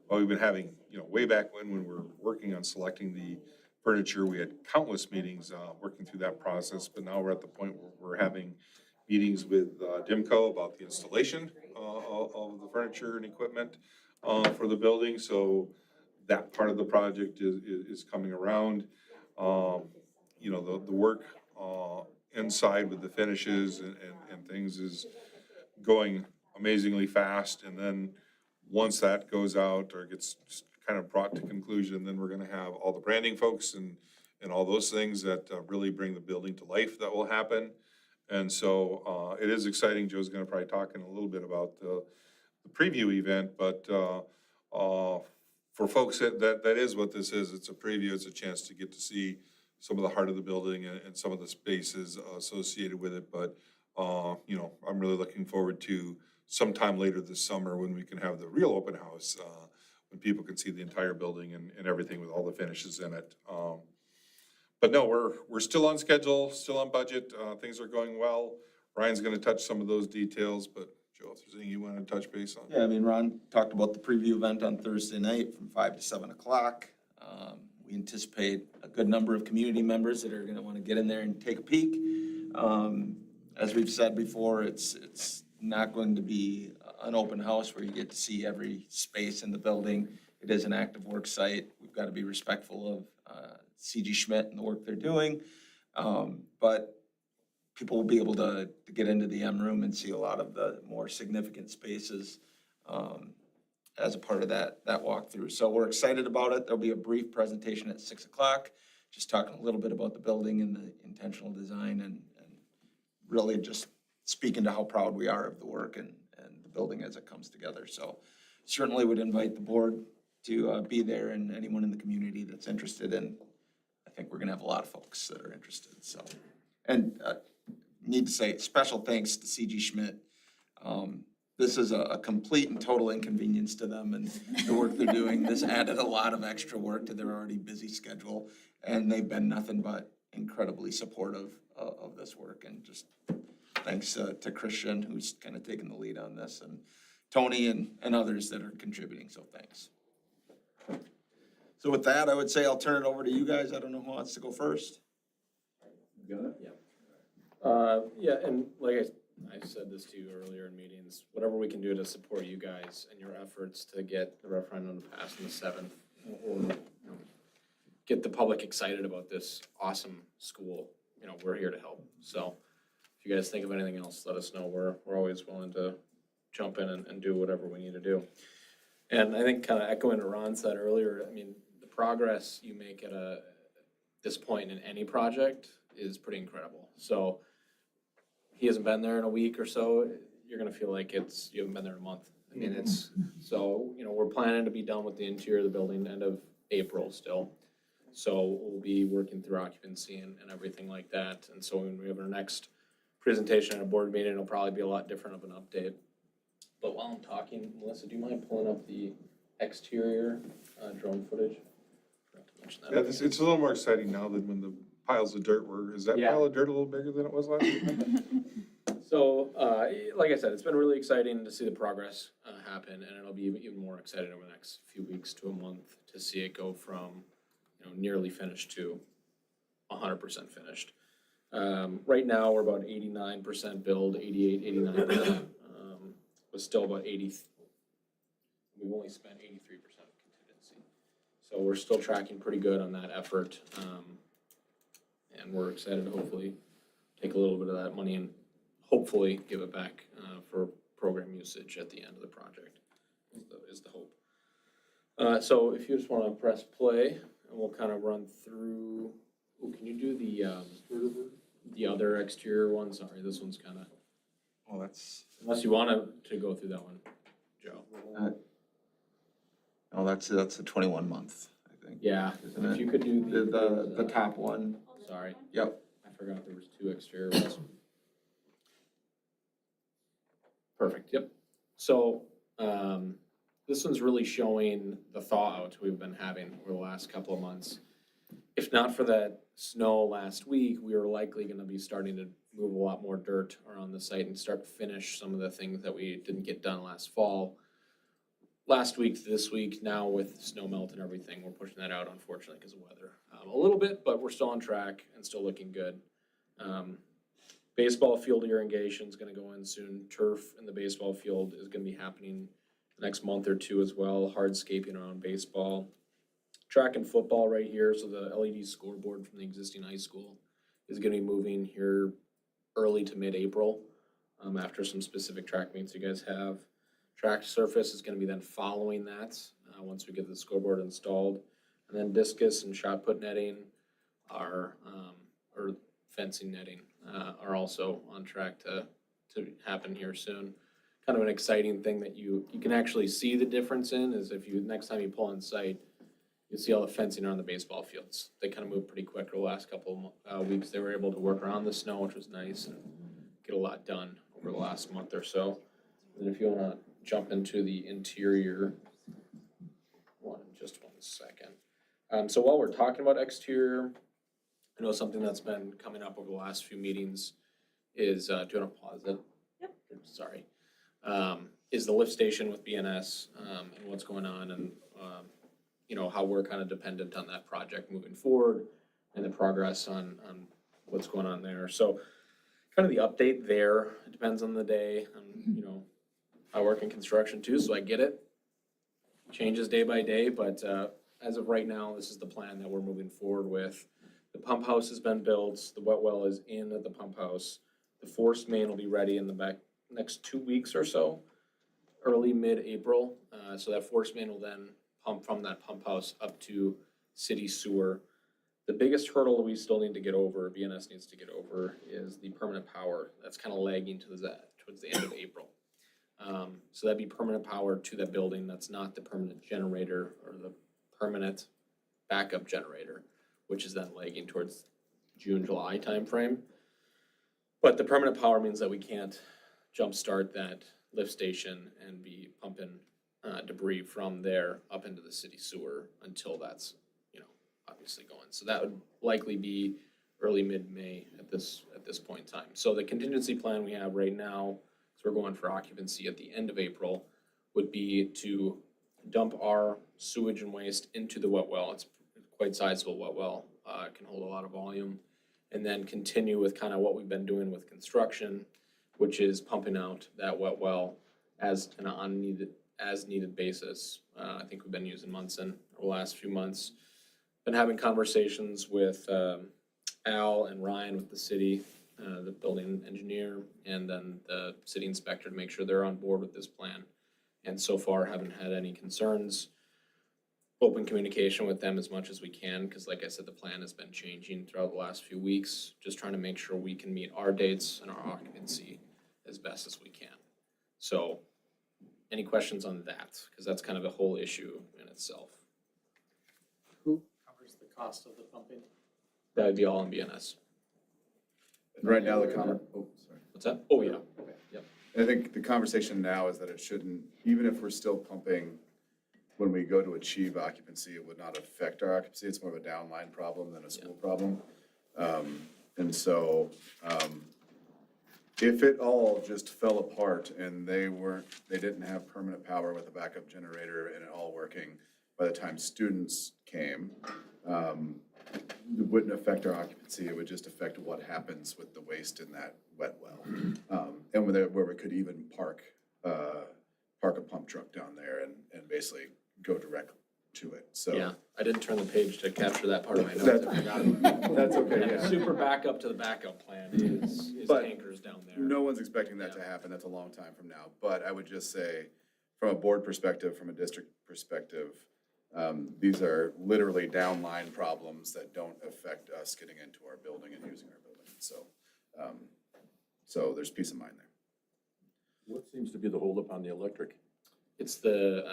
well, we've been having, you know, way back when we were working on selecting the furniture, we had countless meetings, working through that process, but now we're at the point where we're having meetings with DIMCO about the installation of the furniture and equipment for the building, so that part of the project is coming around. You know, the work inside with the finishes and things is going amazingly fast, and then once that goes out or gets kind of brought to conclusion, then we're gonna have all the branding folks and all those things that really bring the building to life that will happen. And so it is exciting. Joe's gonna probably talk in a little bit about the preview event, but for folks that is what this is. It's a preview. It's a chance to get to see some of the heart of the building and some of the spaces associated with it. But you know, I'm really looking forward to sometime later this summer when we can have the real open house, when people can see the entire building and everything with all the finishes in it. But no, we're still on schedule, still on budget. Things are going well. Ryan's gonna touch some of those details, but Joe, if there's anything you wanna touch base on? Yeah, I mean, Ron talked about the preview event on Thursday night from 5 to 7 o'clock. We anticipate a good number of community members that are gonna wanna get in there and take a peek. As we've said before, it's not going to be an open house where you get to see every space in the building. It is an active work site. We've got to be respectful of C.G. Schmidt and the work they're doing. But people will be able to get into the M room and see a lot of the more significant spaces as a part of that walkthrough. So we're excited about it. There'll be a brief presentation at 6 o'clock, just talking a little bit about the building and the intentional design and really just speaking to how proud we are of the work and the building as it comes together. So certainly would invite the board to be there and anyone in the community that's interested in. I think we're gonna have a lot of folks that are interested, so. And need to say special thanks to C.G. Schmidt. This is a complete and total inconvenience to them and the work they're doing. This added a lot of extra work to their already busy schedule, and they've been nothing but incredibly supportive of this work. And just thanks to Christian, who's kind of taken the lead on this, and Tony and others that are contributing, so thanks. So with that, I would say I'll turn it over to you guys. I don't know who wants to go first. Got it? Yeah. Yeah, and like I said this to you earlier in meetings, whatever we can do to support you guys and your efforts to get the referendum passed on the 7th, or get the public excited about this awesome school, you know, we're here to help. So if you guys think of anything else, let us know. We're always willing to jump in and do whatever we need to do. And I think kind of echoing what Ron said earlier, I mean, the progress you make at this point in any project is pretty incredible. So he hasn't been there in a week or so, you're gonna feel like you haven't been there in a month. I mean, so, we're planning to be done with the interior of the building end of April still. So we'll be working through occupancy and everything like that. And so when we have our next presentation at a board meeting, it'll probably be a lot different of an update. But while I'm talking, Melissa, do you mind pulling up the exterior drone footage? Forgot to mention that. Yeah, it's a little more exciting now than when the piles of dirt were, is that Yeah. pile of dirt a little bigger than it was last year? So, like I said, it's been really exciting to see the progress happen, and it'll be even more exciting over the next few weeks to a month to see it go from, nearly finished to 100% finished. Right now, we're about 89% build, 88, 89%. Was still about 80. We've only spent 83% of contingency. So we're still tracking pretty good on that effort. And we're excited to hopefully take a little bit of that money and hopefully give it back for program usage at the end of the project, is the hope. So if you just want to press play, and we'll kind of run through, can you do the other exterior one? Sorry, this one's kind of, Well, that's, unless you want to go through that one, Joe. no, that's a 21 month, I think. Yeah, Isn't if it? you could do The top one. Sorry, Yep. I forgot there was 2 exterior ones. Perfect, yep. So, this one's really showing the thaw out we've been having over the last couple of months. If not for that snow last week, we were likely gonna be starting to move a lot more dirt around the site and start to finish some of the things that we didn't get done last fall. Last week to this week, now with snow melt and everything, we're pushing that out unfortunately because of weather. A little bit, but we're still on track and still looking good. Baseball field irrigation is gonna go in soon. Turf in the baseball field is gonna be happening the next month or two as well. Hardscaping around baseball. Track and football right here, so the LED scoreboard from the existing high school is gonna be moving here early to mid-April, after some specific track meets you guys have. Track surface is gonna be then following that, once we get the scoreboard installed. And then discus and shot put netting are, or fencing netting, are also on track to happen here soon. Kind of an exciting thing that you can actually see the difference in is if you, next time you pull on site, you see all the fencing around the baseball fields. They kind of moved pretty quick the last couple of weeks. They were able to work around the snow, which was nice, and get a lot done over the last month or so. And if you wanna jump into the interior one in just 1 second. So while we're talking about exterior, I know something that's been coming up over the last few meetings is, do you wanna pause it? Yep. Sorry. Is the lift station with BNS, and what's going on and, how we're kind of dependent on that project moving forward and the progress on what's going on there. So kind of the update there, it depends on the day. I work in construction too, so I get it. Changes day by day, but as of right now, this is the plan that we're moving forward with. The pump house has been built, the wet well is in at the pump house. The force main will be ready in the next 2 weeks or so, early mid-April. So that force main will then pump from that pump house up to city sewer. The biggest hurdle we still need to get over, BNS needs to get over, is the permanent power. That's kind of lagging towards the end of April. So that'd be permanent power to that building. That's not the permanent generator or the permanent backup generator, which is then lagging towards June, July timeframe. But the permanent power means that we can't jumpstart that lift station and be pumping debris from there up into the city sewer until that's, obviously going. So that would likely be early mid-May at this point in time. So the contingency plan we have right now, so we're going for occupancy at the end of April, would be to dump our sewage and waste into the wet well. It's quite sizable wet well, it can hold a lot of volume. And then continue with kind of what we've been doing with construction, which is pumping out that wet well as an as needed basis. I think we've been using Munson over the last few months. Been having conversations with Al and Ryan with the city the building engineer, and then the city inspector to make sure they're on board with this plan. And so far, haven't had any concerns. Open communication with them as much as we can, because like I said, the plan has been changing throughout the last few weeks. Just trying to make sure we can meet our dates and our occupancy as best as we can. So, any questions on that? Because that's kind of a whole issue in itself. Who covers the cost of the pumping? That would be all in BNS. Right now, sorry. What's that? Oh, yeah. I think the conversation now is that it shouldn't, even if we're still pumping, when we go to achieve occupancy, it would not affect our occupancy. It's more of a downline problem than a school problem. And so, if it all just fell apart and they didn't have permanent power with a backup generator and it all working by the time students came, it wouldn't affect our occupancy. It would just affect what happens with the waste in that wet well. And where we could even park a pump truck down there and basically go direct to it, so. Yeah, I didn't turn the page to capture that part of my notes. That's- I forgot about it. That's okay, And yeah. the super backup to the backup plan is But tankers down there. No one's expecting that to happen. That's a long time from now. But I would just say, from a board perspective, from a district perspective, these are literally downline problems that don't affect us getting into our building and using our building. So, so there's peace of mind there. What seems to be the holdup on the electric? It's the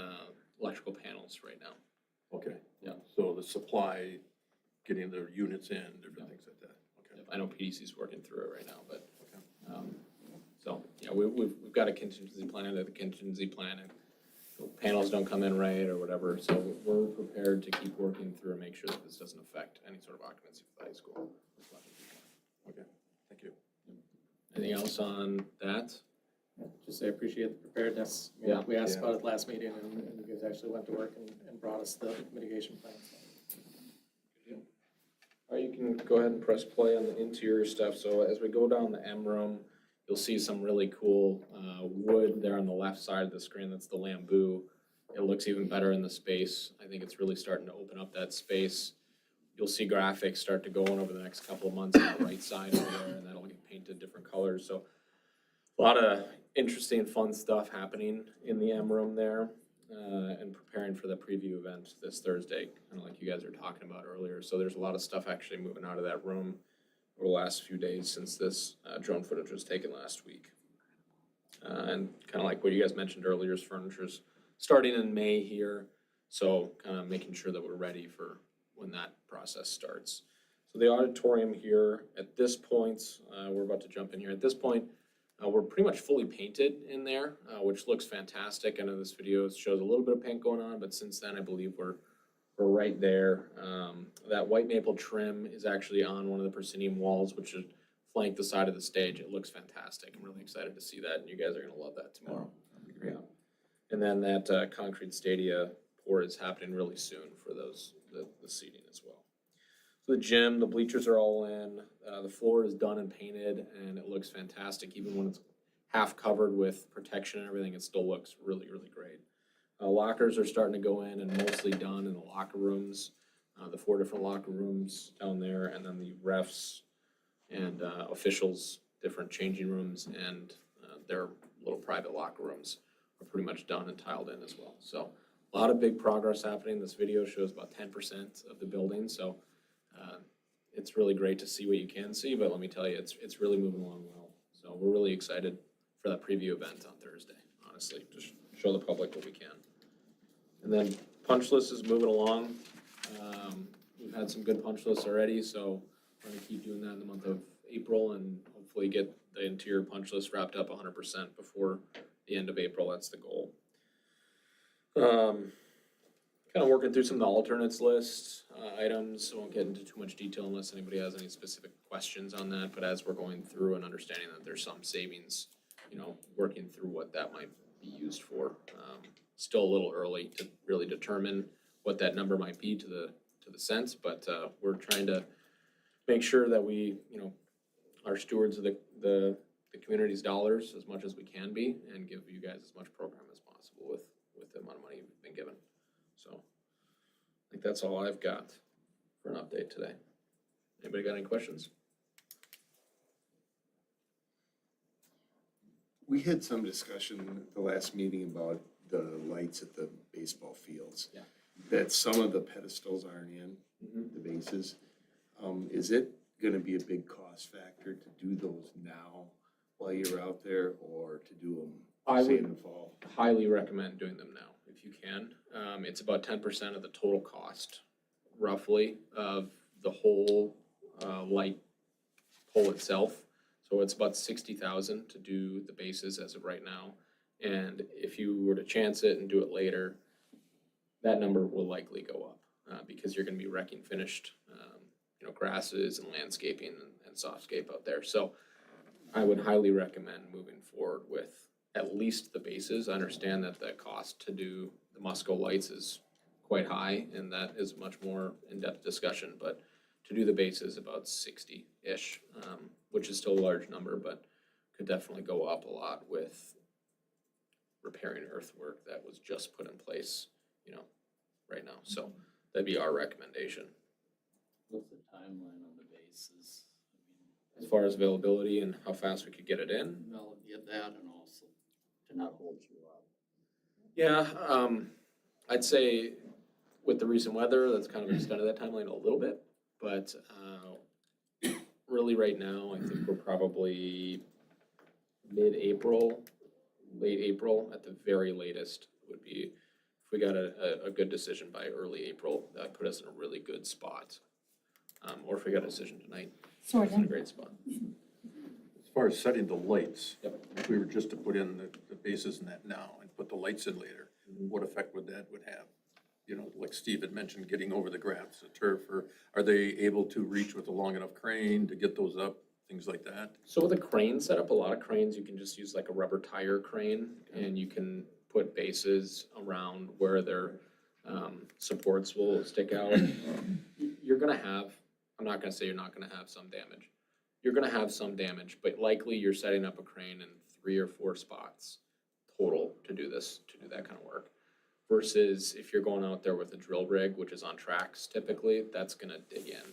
electrical panels right now. Okay. Yeah. So the supply, getting the units in, different things like that. Okay. I know PDC's working through it right now, but, so, yeah, we've got a contingency plan, the contingency plan, and panels don't come in right or whatever, so we're prepared to keep working through and make sure that this doesn't affect any sort of occupancy for the high school as much as we can. Okay, thank you. Anything else on that? Just say appreciate the preparedness. Yeah. We asked about it last meeting and you guys actually went to work and brought us the mitigation plan. All right, you can go ahead and press play on the interior stuff. So as we go down the M room, you'll see some really cool wood there on the left side of the screen. That's the Lambu. It looks even better in the space. I think it's really starting to open up that space. You'll see graphics start to go on over the next couple of months on the right side over there, and that'll get painted different colors. So a lot of interesting, fun stuff happening in the M room there, and preparing for the preview event this Thursday, kind of like you guys were talking about earlier. So there's a lot of stuff actually moving out of that room over the last few days since this drone footage was taken last week. And kind of like what you guys mentioned earlier, is furniture's starting in May here, so kind of making sure that we're ready for when that process starts. So the auditorium here, at this point, we're about to jump in here. At this point, we're pretty much fully painted in there, which looks fantastic. I know this video shows a little bit of paint going on, but since then, I believe we're right there. That white maple trim is actually on one of the proscenium walls, which should flank the side of the stage. It looks fantastic. I'm really excited to see that, and you guys are gonna love that tomorrow. Yeah. And then that concrete stadia pour is happening really soon for the seating as well. So the gym, the bleachers are all in, the floor is done and painted, and it looks fantastic. Even when it's half covered with protection and everything, it still looks really, really great. Lockers are starting to go in and mostly done in the locker rooms, the 4 different locker rooms down there, and then the refs and officials, different changing rooms, and their little private locker rooms are pretty much done and tiled in as well. So a lot of big progress happening. This video shows about 10% of the building, so it's really great to see what you can see, but let me tell you, it's really moving along well. So we're really excited for that preview event on Thursday, honestly, just show the public what we can. And then punch list is moving along. We've had some good punch lists already, so we're gonna keep doing that in the month of April and hopefully get the interior punch list wrapped up 100% before the end of April. That's the goal. Kind of working through some of the alternates list items. I won't get into too much detail unless anybody has any specific questions on that, but as we're going through and understanding that there's some savings, working through what that might be used for. Still a little early to really determine what that number might be to the cents, but we're trying to make sure that we, are stewards of the community's dollars as much as we can be and give you guys as much program as possible with the amount of money we've been given. So I think that's all I've got for an update today. Anybody got any questions? We had some discussion at the last meeting about the lights at the baseball fields. Yeah. That some of the pedestals aren't in, the bases. Is it gonna be a big cost factor to do those now while you're out there, or to do I them, say, in would the fall? highly recommend doing them now, if you can. It's about 10% of the total cost, roughly, of the whole, light pole itself. So it's about 60,000 to do the bases as of right now. And if you were to chance it and do it later, that number will likely go up, because you're gonna be wrecking finished, grasses and landscaping and softscape out there. So I would highly recommend moving forward with at least the bases. I understand that the cost to do the Musco lights is quite high, and that is a much more in-depth discussion, but to do the bases about 60-ish, which is still a large number, but could definitely go up a lot with repairing earthwork that was just put in place, right now. So that'd be our recommendation. What's the timeline on the bases? As far as availability and how fast we could get it in, Well, get that and also to not hold you up. yeah, I'd say with the recent weather, that's kind of extended that timeline a little bit. But really right now, I think we're probably mid-April, late April at the very latest would be, if we got a good decision by early April, that'd put us in a really good spot. Or if we got a decision tonight, Sort it's in a of. great spot. As far as setting the lights. Yep. If we were just to put in the bases and that now and put the lights in later, what effect would that have? Like Steve had mentioned, getting over the grass, the turf, or are they able to reach with a long enough crane to get those up, things like that? So with a crane setup, a lot of cranes, you can just use like a rubber tire crane, and you can put bases around where their supports will stick out. You're gonna have, I'm not gonna say you're not gonna have some damage. You're gonna have some damage, but likely you're setting up a crane in 3 or 4 spots total to do that kind of work. Versus if you're going out there with a drill rig, which is on tracks typically, that's gonna dig in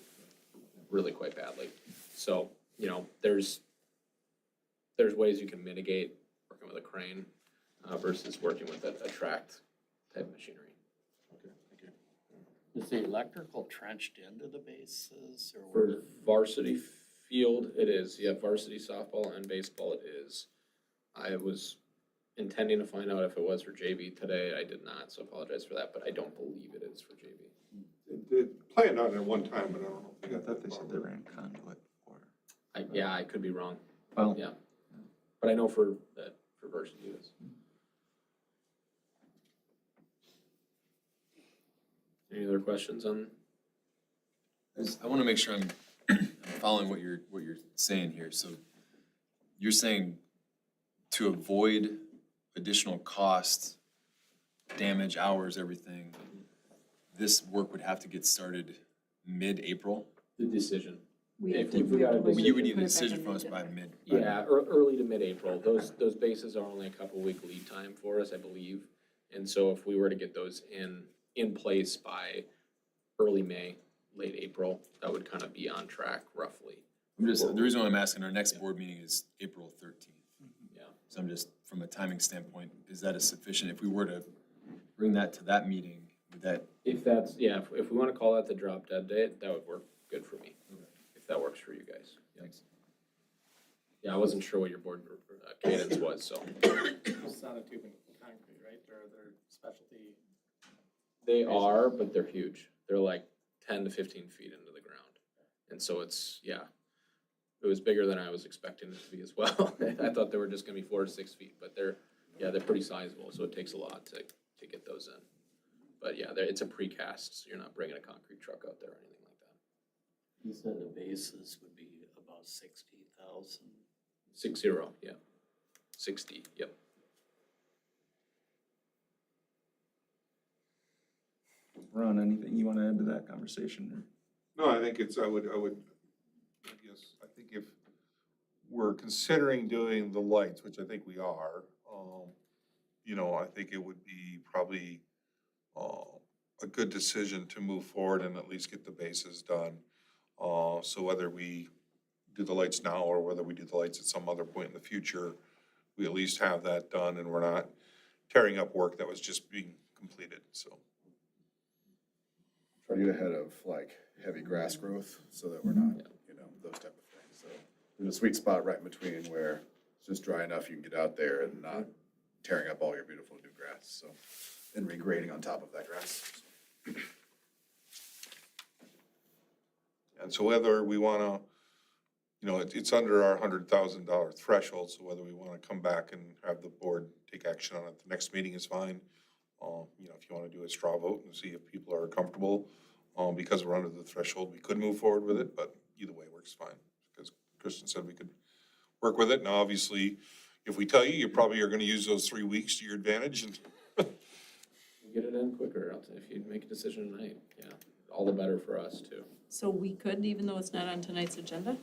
really quite badly. So, there's ways you can mitigate working with a crane versus working with a tracked type machinery. Okay, thank you. Is the electrical trenched into the bases or? For varsity field, it is. Yeah, varsity softball and baseball, it is. I was intending to find out if it was for JV today. I did not, so apologize for that, but I don't believe it is for JV. They planned on it at one time, but I don't know. if I thought they said they ran conduit for. I could be wrong. Well, Yeah. But I know for varsity it is. Any other questions on? I want to make sure I'm following what you're saying here. So you're saying to avoid additional costs, damage, hours, everything, this work would have to get started mid-April? The decision. We If have to- we got a we have to You would need put a it back decision on from the us by agenda. mid. Yeah, early to mid-April. Those bases are only a couple week lead time for us, I believe. And so if we were to get those in place by early May, late April, that would kind of be on track roughly. The reason why I'm asking, our next board meeting is April 13th. Yeah. So I'm just, from a timing standpoint, is that a sufficient, if we were to bring that to that meeting, would that? If that's, yeah, if we want to call that the drop dead date, that would work good for me, if that works for you guys. Thanks. Yeah, I wasn't sure what your board cadence was, so. Sonotube and concrete, right? They're specialty. They are, but they're huge. They're like 10 to 15 feet into the ground. And so it's, yeah, it was bigger than I was expecting it to be as well. I thought they were just gonna be 4 to 6 feet, but they're pretty sizable, so it takes a lot to get those in. But yeah, it's a precast, so you're not bringing a concrete truck out there or anything like that. You said the bases would be about 60,000. 60, yeah. 60, yep. Ron, anything you want to add to that conversation? No, I think I would, I think if we're considering doing the lights, which I think we are, I think it would be probably a good decision to move forward and at least get the bases done. So whether we do the lights now or whether we do the lights at some other point in the future, we at least have that done and we're not tearing up work that was just being completed, so. Try to get ahead of like heavy grass growth so that we're not, you know, those type of things. So there's a sweet spot right in between where it's just dry enough you can get out there and not tearing up all your beautiful new grass, so, and regrading on top of that grass. And so whether we wanna, you know, it's under our $100,000 threshold, so whether we wanna come back and have the board take action on it, the next meeting is fine. You know, if you wanna do a straw vote and see if people are comfortable, because we're under the threshold, we could move forward with it, but either way works fine. Because Kristen said we could work with it, and obviously, if we tell you, you probably are gonna use those 3 weeks to your advantage, and Get it in quicker, I'll if you make a decision tonight, yeah, all the better for us too. So we could, even though it's not on tonight's agenda?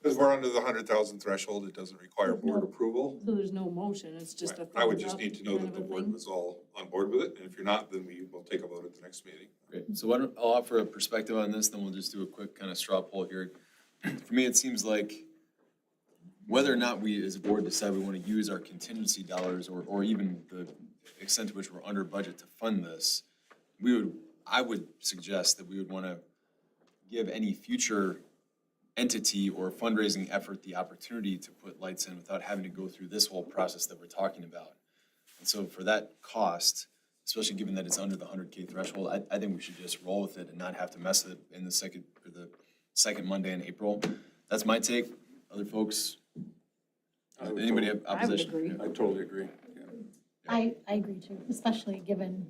because we're under the 100,000 threshold, it doesn't require board approval. So there's no motion, it's just a I would thumbs just up need to know kind that of the a board thing? was all on board with it, and if you're not, then we will take a vote at the next meeting. Great, so I'll offer a perspective on this, then we'll just do a quick kind of straw poll here. For me, it seems like whether or not we as a board decide we want to use our contingency dollars or even the extent to which we're under budget to fund this, I would suggest that we would want to give any future entity or fundraising effort the opportunity to put lights in without having to go through this whole process that we're talking about. And so for that cost, especially given that it's under the 100K threshold, I think we should just roll with it and not have to mess with it in the second Monday in April. That's my take. Other folks, anybody have opposition? agree. I totally agree. I agree too, especially given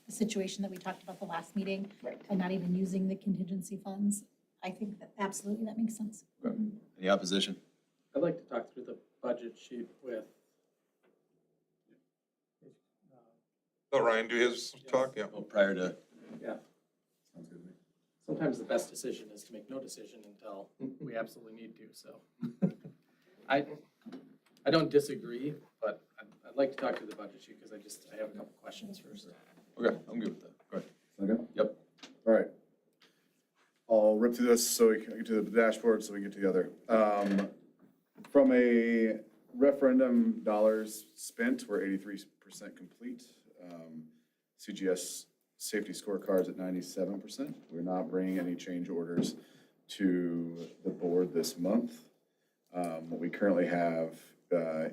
the situation that we talked about the last meeting. And not even using the contingency funds. I think that absolutely that makes sense. Any opposition? I'd like to talk through the budget sheet with. Let Ryan do his talk, yeah. Oh, prior to, Yeah. Sounds good to me. Sometimes the best decision is to make no decision until we absolutely need to, so. I don't disagree, but I'd like to talk to the budget sheet, because I have a couple questions first. okay, I'm good with that. Go ahead. Sound good? Yep. All right. I'll rip through this so we can get to the dashboard, so we can get to the other. From a referendum dollars spent, we're 83% complete. CGS safety scorecards at 97%. We're not bringing any change orders to the board this month. What we currently have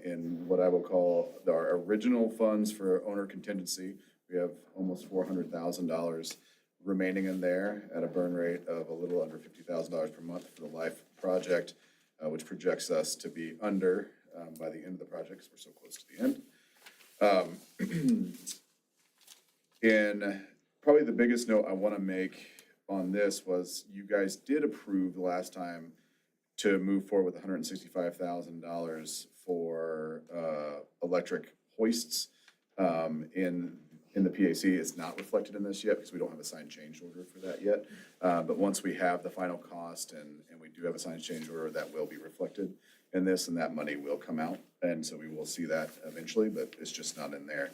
in what I will call our original funds for owner contingency, we have almost $400,000 remaining in there at a burn rate of a little under $50,000 per month for the life project, which projects us to be under by the end of the project, because we're so close to the end. And probably the biggest note I want to make on this was you guys did approve the last time to move forward with $165,000 for electric hoists in the PAC. It's not reflected in this yet because we don't have a signed change order for that yet. But once we have the final cost and we do have a signed change order, that will be reflected in this, and that money will come out. And so we will see that eventually, but it's just not in there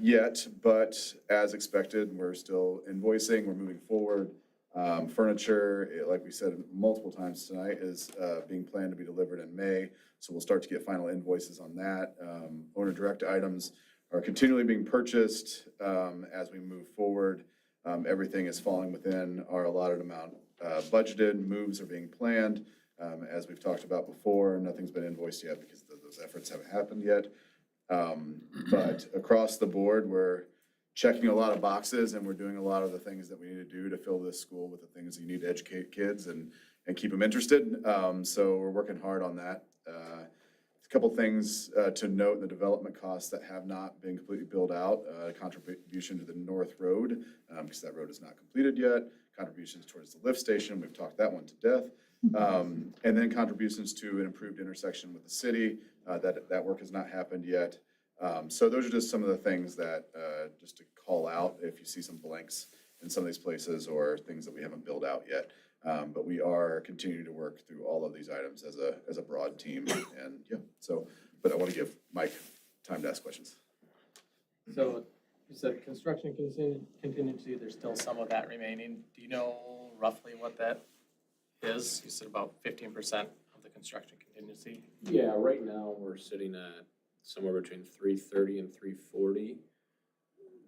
yet. But as expected, we're still invoicing, we're moving forward. Furniture, like we said multiple times tonight, is being planned to be delivered in May. So we'll start to get final invoices on that. Owner direct items are continually being purchased as we move forward. Everything is falling within our allotted amount budgeted. Moves are being planned. As we've talked about before, nothing's been invoiced yet because those efforts haven't happened yet. But across the board, we're checking a lot of boxes and we're doing a lot of the things that we need to do to fill this school with the things you need to educate kids and keep them interested. So we're working hard on that. A couple things to note in the development costs that have not been completely built out. Contribution to the North Road, because that road is not completed yet. Contributions towards the lift station, we've talked that one to death. And then contributions to an improved intersection with the city. That work has not happened yet. So those are just some of the things that, just to call out if you see some blanks in some of these places or things that we haven't built out yet. But we are continuing to work through all of these items as a broad team. And yeah, so, but I want to give Mike time to ask questions. So you said construction contingency, there's still some of that remaining. Do you know roughly what that is? You said about 15% of the construction contingency. Yeah, right now, we're sitting at somewhere between 330 and 340.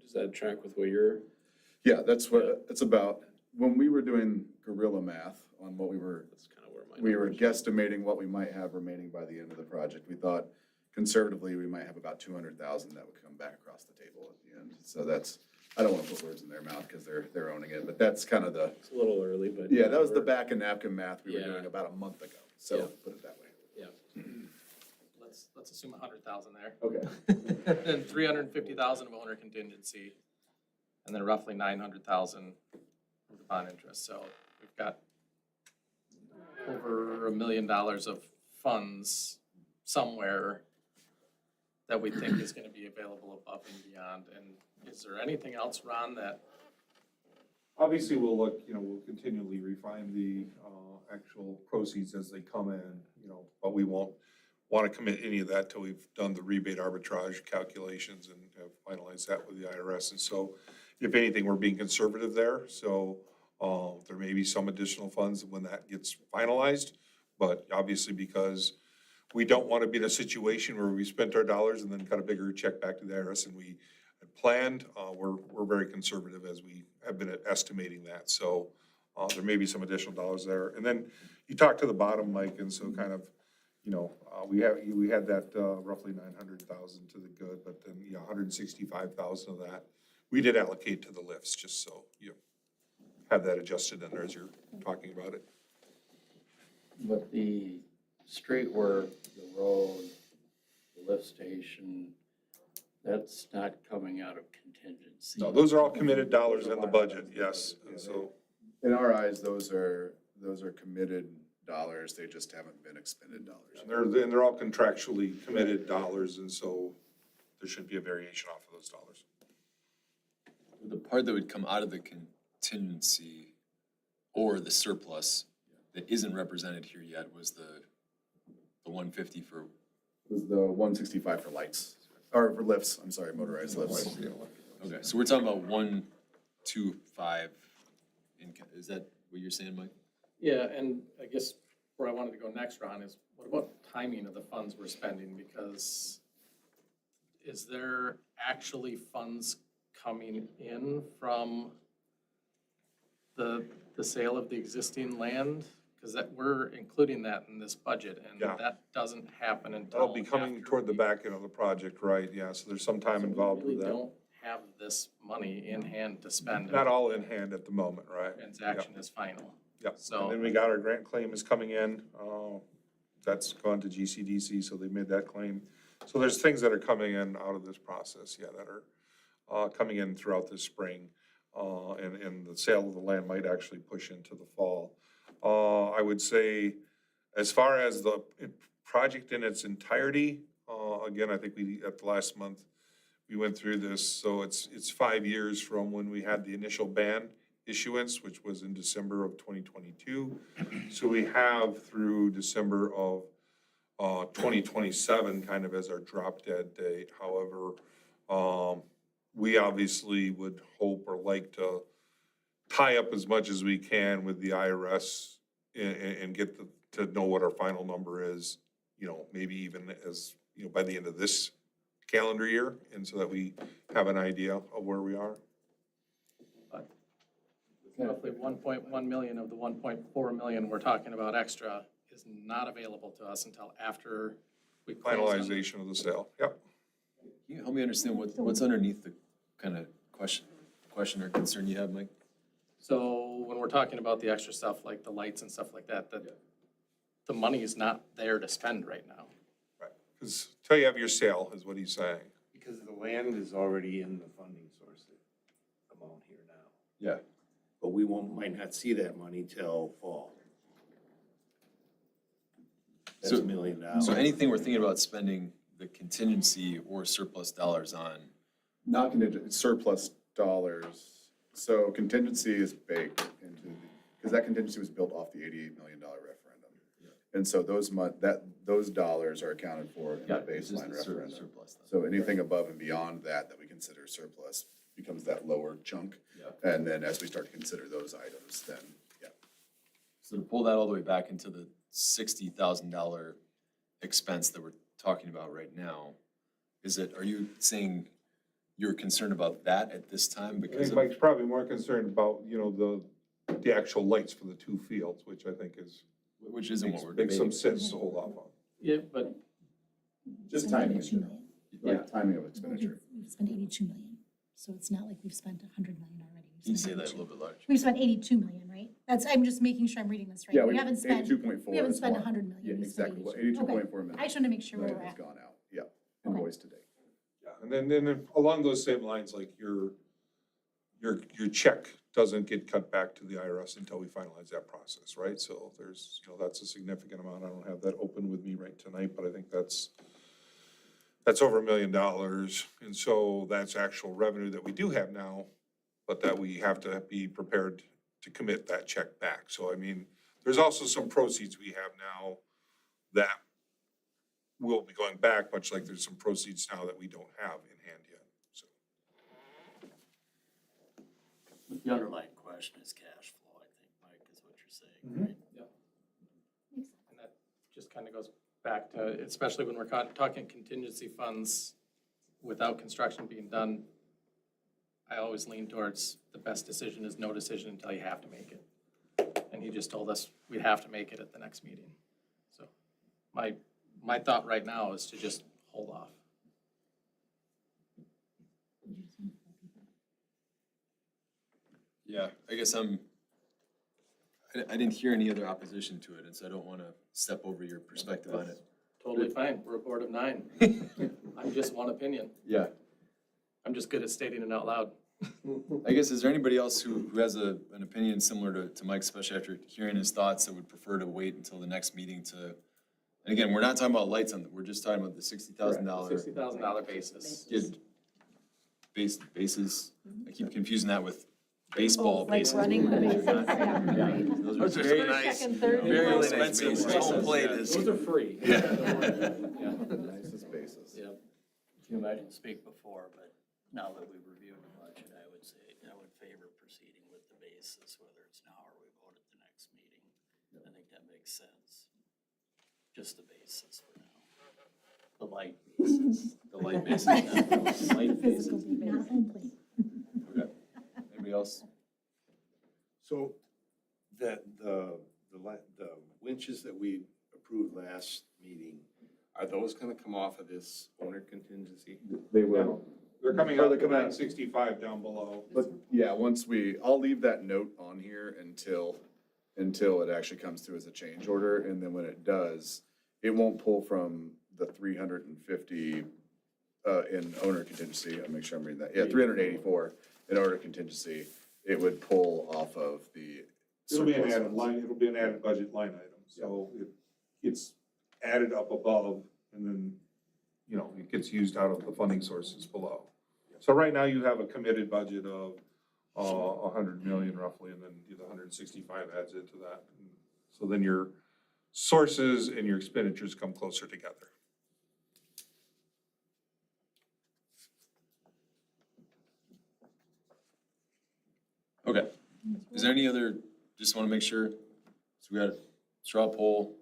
Does that track with what you're? Yeah, that's what, it's about, when we were doing guerrilla math on what That's kind of where my. we were numbers- guesstimating what we might have remaining by the end of the project. We thought conservatively, we might have about 200,000 that would come back across the table at the end. So that's, I don't want to put words in their mouth because they're owning it, but that's kind of the, It's a little early, but. yeah, that was the back of napkin math we were Yeah. doing about a month ago. So Yeah. put it that way. Yeah. Let's assume 100,000 there. Okay. And 350,000 of owner contingency, and then roughly 900,000 of the bond interest. So we've got over $1 million of funds somewhere that we think is gonna be available above and beyond. And is there anything else, Ron, that, Obviously, we'll look, we'll continually refine the actual proceeds as they come in, but we won't want to commit any of that till we've done the rebate arbitrage calculations and have finalized that with the IRS. And so if anything, we're being conservative there. So there may be some additional funds when that gets finalized. But obviously, because we don't want to be in a situation where we spent our dollars and then got a bigger check back to the IRS and we had planned, we're very conservative as we have been estimating that. So there may be some additional dollars there. And then you talked to the bottom, Mike, and so kind of, we had that roughly 900,000 to the good, but then, 165,000 of that, we did allocate to the lifts, just so you have that adjusted in there as you're talking about it. But the street work, the road, the lift station, that's not coming out of contingency. No, those are all committed dollars in the budget, yes, and so. In our eyes, those are committed dollars. They just haven't been expended dollars. And they're all contractually committed dollars, and so there should be a variation off of those dollars. The part that would come out of the contingency or the surplus that isn't represented here yet was the 150 for, It was the 165 for lights, or for lifts, I'm sorry, motorized lifts. okay, so we're talking about 125 is that what you're saying, Mike? yeah, and I guess where I wanted to go next, Ron, is what about timing of the funds we're spending? Because is there actually funds coming in from the sale of the existing land? Because that, we're including that in this budget, and Yeah. that doesn't happen until. That'll be coming after toward the we- back end of the project, right, yeah, so there's some time So involved We with really that. don't have this money in hand to spend. Not all in hand at the moment, right? Transaction is final. Yep, So- and then we got our grant claim is coming in, that's gone to GCDC, so they made that claim. So there's things that are coming in out of this process, yeah, that are coming in throughout this spring. And the sale of the land might actually push into the fall. I would say, as far as the project in its entirety, again, I think at the last month, we went through this, so it's 5 years from when we had the initial ban issuance, which was in December of 2022. So we have through December of 2027 kind of as our drop dead date. However, we obviously would hope or like to tie up as much as we can with the IRS and get to know what our final number is, maybe even as, by the end of this calendar year, and so that we have an idea of where we are. Roughly 1.1 million of the 1.4 million we're talking about extra is not available to us until after we close on it. Finalization of the sale, yep. Can you help me understand what's underneath the kind of question or concern you have, Mike? So when we're talking about the extra stuff, like the lights and stuff like that, the money is not there to spend right now. Right, because till you have your sale is what he's saying. Because the land is already in the funding source amount here now. Yeah. But we might not see that money till fall. That's So- $1 million. So anything we're thinking about spending the contingency or surplus dollars on, Not contingent, surplus dollars. So contingency is baked into, because that contingency was built off the $88 million referendum. And so those dollars are accounted for in the it's just baseline the referendum. surplus. then. So anything above and beyond that we consider surplus becomes that lower chunk. Yeah. And then as we start to consider those items, then, yeah. So to pull that all the way back into the $60,000 expense that we're talking about right now, are you saying you're concerned about that at this time I because think of? Mike's probably more concerned about, the actual lights for the two fields, which I think Which isn't what we're makes some debating. sense to hold off on. Yeah, but Just Spent timing, 82 million. like timing of expenditure. We've spent 82 million, so it's not like we've spent 100 million already. We've Can you spent say that a 82. little bit louder? We've spent 82 million, right? I'm just making sure I'm reading this right. Yeah, We haven't spent, 82.4 we haven't is spent more. 100 million. Yeah, We've spent exactly, well, 82. Okay. 82.4 million. I just want to make sure where we're Million has at. gone out, yeah, invoiced today. Yeah, and then along those same lines, like your check doesn't get cut back to the IRS until we finalize that process, right? So there's, that's a significant amount. I don't have that open with me right tonight, but I think that's over $1 million. And so that's actual revenue that we do have now, but that we have to be prepared to commit that check back. So I mean, there's also some proceeds we have now that will be going back, much like there's some proceeds now that we don't have in hand yet, so. The underlying question is cash flow, I think, Mike, is what you're saying, right? and that just kind of goes back to, especially when we're talking contingency funds without construction being done, I always lean towards the best decision is no decision until you have to make it. And he just told us we'd have to make it at the next meeting. So my thought right now is to just hold off. Yeah, I guess I didn't hear any other opposition to it, and so I don't wanna step over your perspective on it. Totally fine. We're a board of 9. I'm just one opinion. Yeah, I'm just good at stating it out loud. I guess, is there anybody else who has an opinion similar to Mike, especially after hearing his thoughts, that would prefer to wait until the next meeting to, and again, we're not talking about lights on, we're just talking about the $60,000. $60,000 basis. Bases, I keep confusing that with baseball Like bases. running the bases, yeah. Those are very nice, Second, third, very fourth. expensive, home plate is. Those are free. Nicest bases. Yep. I didn't speak before, but now that we've reviewed the budget, I would say I would favor proceeding with the basis, whether it's now or we vote at the next meeting. I think that makes sense. Just the basis for now. The light basis. The light bases. The Light physical basis. basis, not home plate. Anybody else? So the winches that we approved last meeting, are those gonna come off of this owner contingency? They will. They're coming Or out they're to coming out- 965 down below. But yeah, I'll leave that note on here until it actually comes through as a change order, and then when it does, it won't pull from the 350 in owner contingency. I'll make sure I'm reading that. Yeah, 384 in owner contingency. It would pull off of the It'll be an surplus added funds. line, it'll be an added budget line item, so it gets added up above, and then, it gets used out of the funding sources below. So right now, you have a committed budget of, 100 million roughly, and then the 165 adds into that. So then your sources and your expenditures come closer together. Okay, is there any other, just wanna make sure, so we got a straw poll.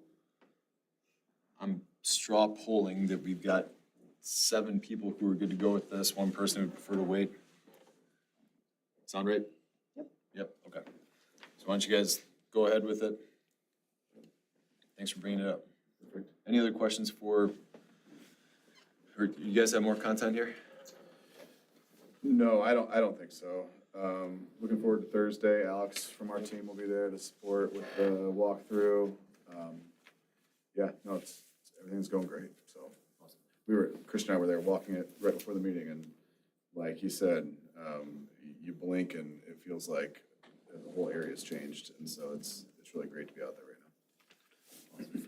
I'm straw polling that we've got 7 people who are good to go with this, 1 person who would prefer to wait. Sound right? Yep, okay. So why don't you guys go ahead with it? Thanks for bringing it up. Any other questions or you guys have more content here? No, I don't think so. Looking forward to Thursday. Alex from our team will be there to support with the walkthrough. Yeah, no, everything's going great, so. Christian and I were there walking it right before the meeting, and like he said, you blink and it feels like the whole area's changed, and so it's really great to be out there right now.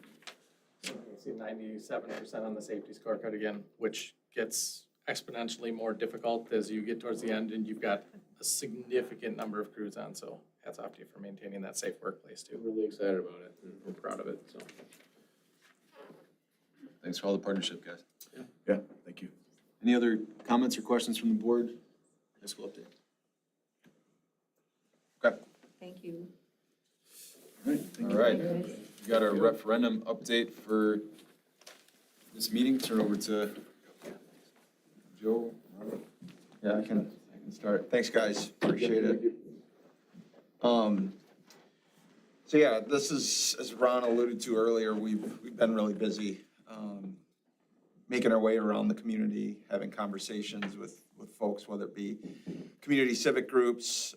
So you see 97% on the safety scorecard again, which gets exponentially more difficult as you get towards the end and you've got a significant number of crews on, so hats off to you for maintaining that safe workplace too. We're really excited about it, and we're proud of it, so. Thanks for all the partnership, guys. Yeah, thank you. Any other comments or questions from the board? High school update. Okay, Thank you. all right. We got our referendum update for this meeting. Turn over to Joe? Yeah, I can start. Thanks, guys. Appreciate it. So yeah, this is, as Ron alluded to earlier, we've been really busy, making our way around the community, having conversations with folks, whether it be community civic groups,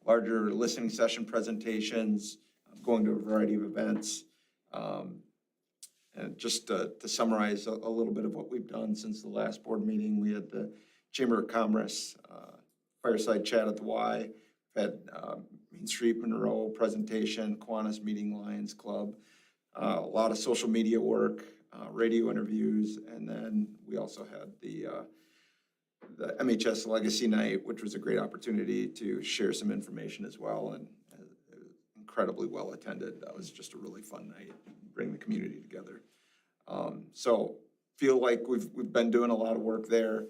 larger listening session presentations, going to a variety of events. And just to summarize a little bit of what we've done since the last board meeting, we had the Chamber of Commerce fireside chat at the Y, had Main Street Monroe presentation, Kiwanis Meeting Lions Club, a lot of social media work, radio interviews, and then we also had the MHS Legacy Night, which was a great opportunity to share some information as well, and incredibly well attended. That was just a really fun night, bring the community together. So feel like we've been doing a lot of work there.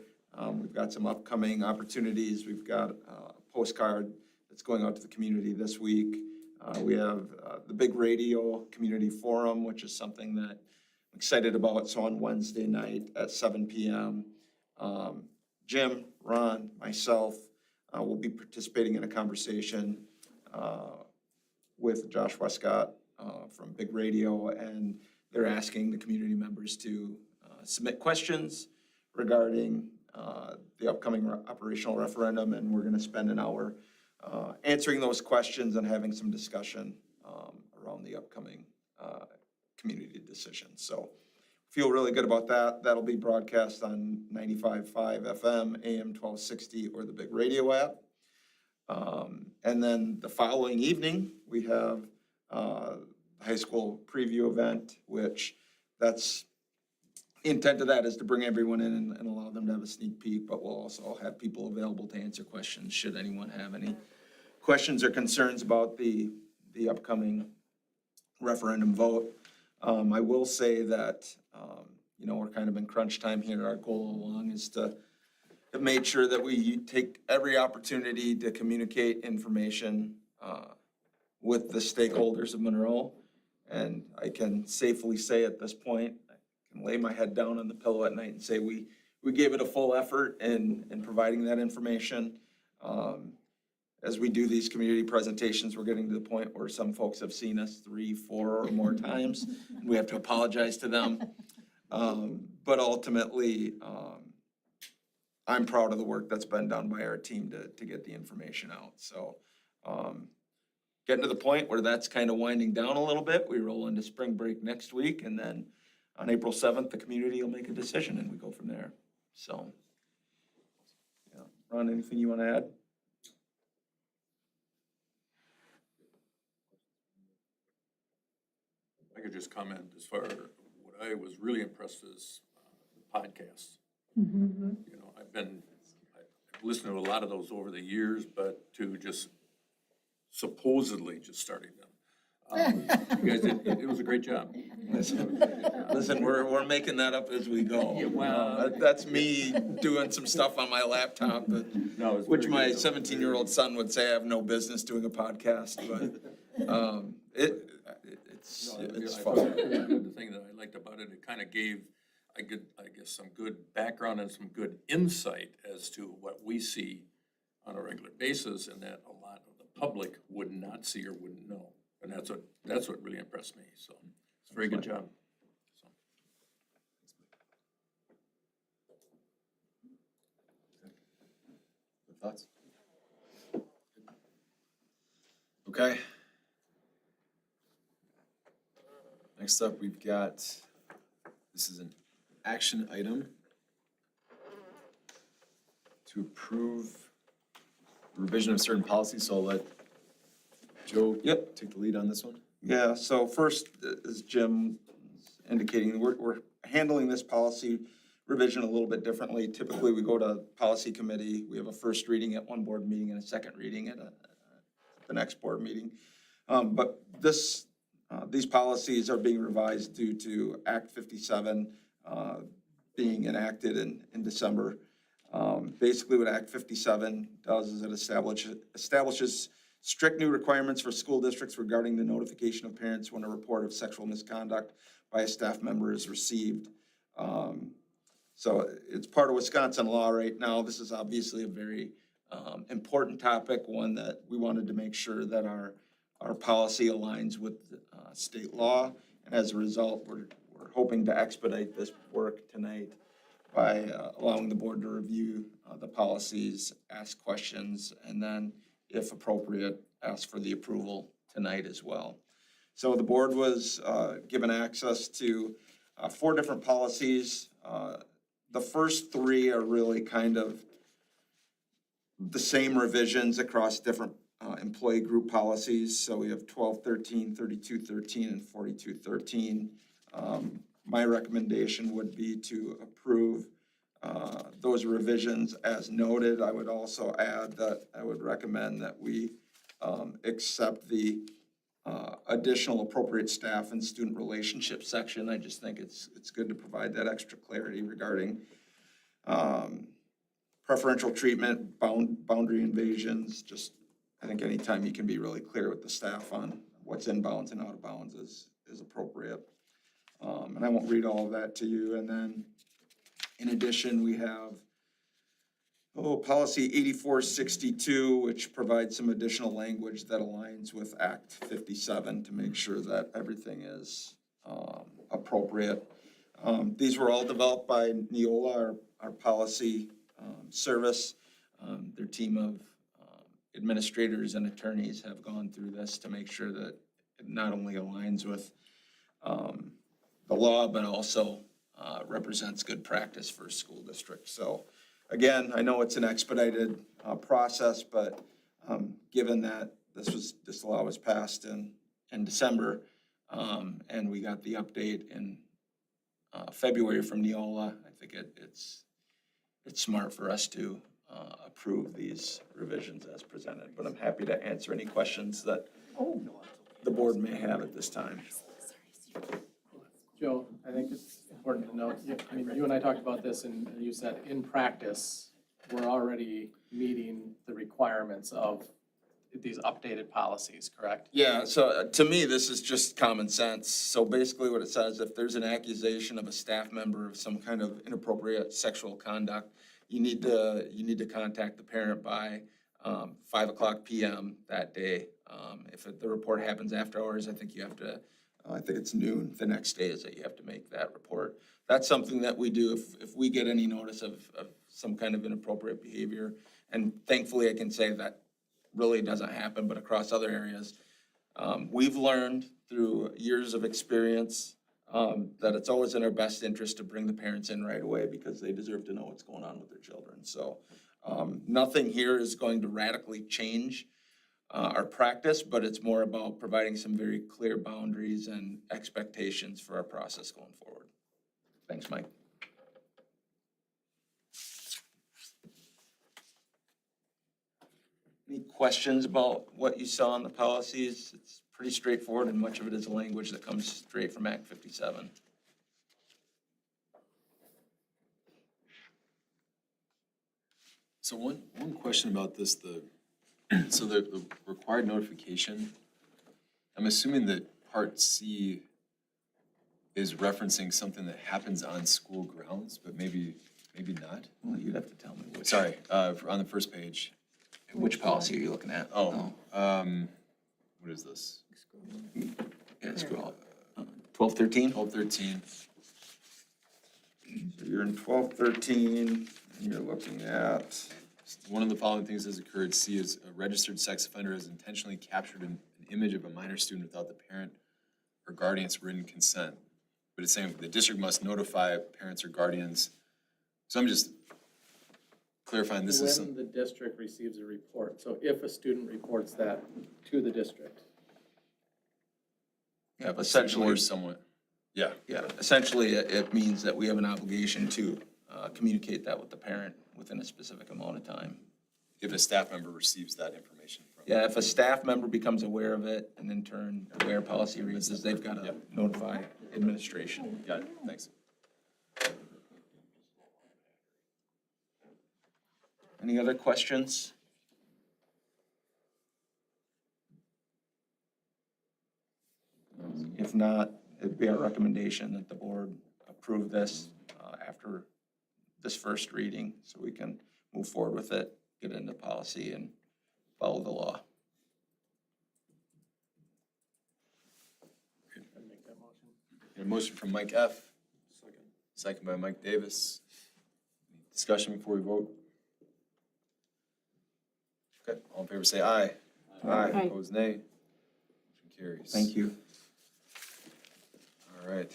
We've got some upcoming opportunities. We've got a postcard that's going out to the community this week. We have the Big Radio Community Forum, which is something that I'm excited about. So on Wednesday night at 7 p.m., Jim, Ron, myself will be participating in a conversation with Josh Westcott from Big Radio, and they're asking the community members to submit questions regarding the upcoming operational referendum, and we're gonna spend an hour answering those questions and having some discussion around the upcoming community decisions. So feel really good about that. That'll be broadcast on 95.5 FM, AM 1260, or the Big Radio app. And then the following evening, we have the high school preview event, which that's the intent of that is to bring everyone in and allow them to have a sneak peek, but we'll also have people available to answer questions should anyone have any questions or concerns about the upcoming referendum vote. I will say that, we're kind of in crunch time here. Our goal all along is to make sure that we take every opportunity to communicate information with the stakeholders of Monroe. And I can safely say at this point, I can lay my head down on the pillow at night and say we gave it a full effort in providing that information. As we do these community presentations, we're getting to the point where some folks have seen us 3, 4, or more times. We have to apologize to them. But ultimately, I'm proud of the work that's been done by our team to get the information out. So getting to the point where that's kind of winding down a little bit. We roll into spring break next week, and then on April 7th, the community will make a decision and we go from there. So, yeah. Ron, anything you want to add? I could just comment as far, what I was really impressed is the podcasts. I've listened to a lot of those over the years, but to just supposedly just starting them. You guys did, it was a great job. Listen, we're making that up as we go. That's me doing some stuff on my laptop, which my 17-year-old son would say I have no business doing a podcast, but it's fun. The thing that I liked about it, it kind of gave, I guess, some good background and some good insight as to what we see on a regular basis, and that a lot of the public would not see or wouldn't know. And that's what really impressed me, so it's a very good job. Thoughts? Okay. Next up, we've got, this is an action item to approve the revision of certain policies, so I'll let Joe take the lead on this one. Yeah, so first, as Jim is indicating, we're handling this policy revision a little bit differently. Typically, we go to policy committee, we have a first reading at one board meeting and a second reading at the next board meeting. But these policies are being revised due to Act 57 being enacted in December. Basically, what Act 57 does is it establishes strict new requirements for school districts regarding the notification of parents when a report of sexual misconduct by a staff member is received. So it's part of Wisconsin law right now. This is obviously a very important topic, one that we wanted to make sure that our policy aligns with state law. And as a result, we're hoping to expedite this work tonight by allowing the board to review the policies, ask questions, and then, if appropriate, ask for the approval tonight as well. So the board was given access to 4 different policies. The first 3 are really kind of the same revisions across different employee group policies. So we have 1213, 3213, and 4213. My recommendation would be to approve those revisions as noted. I would also add that I would recommend that we accept the additional appropriate staff and student relationship section. I just think it's good to provide that extra clarity regarding preferential treatment, boundary invasions. Just, I think anytime you can be really clear with the staff on what's in bounds and out of bounds is appropriate. And I won't read all of that to you. And then in addition, we have policy 8462, which provides some additional language that aligns with Act 57 to make sure that everything is appropriate. These were all developed by Neola, our policy service. Their team of administrators and attorneys have gone through this to make sure that it not only aligns with the law, but also represents good practice for a school district. So again, I know it's an expedited process, but given that this law was passed in December, and we got the update in February from Neola, I think it's smart for us to approve these revisions as presented. But I'm happy to answer any questions that the board may have at this time. Joe, I think it's important to note, I mean, you and I talked about this and you said in practice, we're already meeting the requirements of these updated policies, correct? Yeah, so to me, this is just common sense. So basically what it says, if there's an accusation of a staff member of some kind of inappropriate sexual conduct, you need to contact the parent by 5:00 PM that day. If the report happens after hours, I think it's noon the next day is that you have to make that report. That's something that we do if we get any notice of some kind of inappropriate behavior. And thankfully, I can say that really doesn't happen, but across other areas, we've learned through years of experience that it's always in our best interest to bring the parents in right away because they deserve to know what's going on with their children. So nothing here is going to radically change our practice, but it's more about providing some very clear boundaries and expectations for our process going forward. Thanks, Mike. Any questions about what you saw in the policies? It's pretty straightforward and much of it is language that comes straight from Act 57. So one question about this, the required notification, I'm assuming that Part C is referencing something that happens on school grounds, but maybe not? Well, you'd have to tell me which. Sorry, on the first page. Which policy are you looking at? What is this? Yeah, scroll up. 1213? 1213. So you're in 1213, and you're looking at, One of the following things has occurred. C is a registered sex offender has intentionally captured an image of a minor student without the parent or guardian's written consent. But it's saying the district must notify parents or guardians. So I'm just clarifying this is When the district receives a report, so if a student reports that to the district. yeah, essentially, or somewhat. Yeah. yeah, essentially it means that we have an obligation to communicate that with the parent within a specific amount of time. If a staff member receives that information from. Yeah, if a staff member becomes aware of it, and in turn, the way our policy reads is they've got to notify administration. Got it, thanks. Any other questions? If not, it'd be our recommendation that the board approve this after this first reading so we can move forward with it, get into policy and follow the law. I'd make that motion. A motion from Mike F. Second by Mike Davis. Any discussion before we vote? Okay, all in favor say aye. Aye. Opposed, nay. Motion carries. Thank you. All right,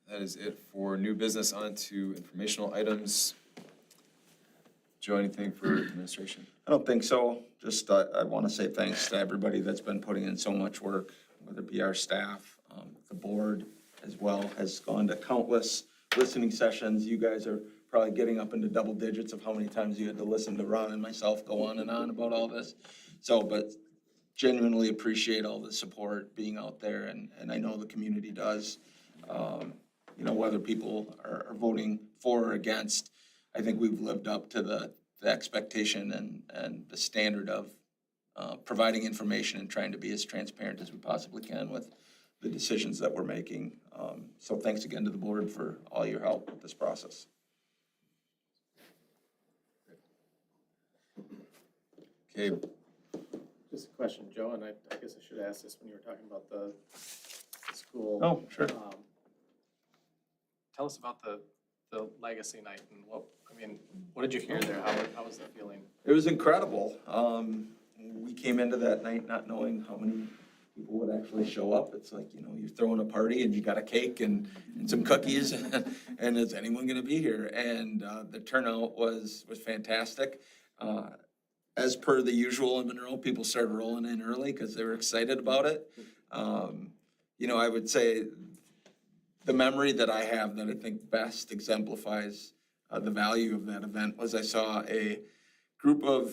that is it for new business. On to informational items. Joe, anything for administration? I don't think so. Just, I want to say thanks to everybody that's been putting in so much work, whether it be our staff, the board as well has gone to countless listening sessions. You guys are probably getting up into double digits of how many times you had to listen to Ron and myself go on and on about all this. So, but genuinely appreciate all the support being out there, and I know the community does. You know, whether people are voting for or against, I think we've lived up to the expectation and the standard of providing information and trying to be as transparent as we possibly can with the decisions that we're making. So thanks again to the board for all your help with this process. Okay, Just a question, Joe, and I guess I should ask this when you were talking about the school. Oh, sure. Tell us about the legacy night and what did you hear there? How was the feeling? It was incredible. We came into that night not knowing how many people would actually show up. It's like, you know, you're throwing a party and you got a cake and some cookies and is anyone gonna be here? And the turnout was fantastic. As per the usual in Monroe, people started rolling in early because they were excited about it. You know, I would say the memory that I have that I think best exemplifies the value of that event was I saw a group of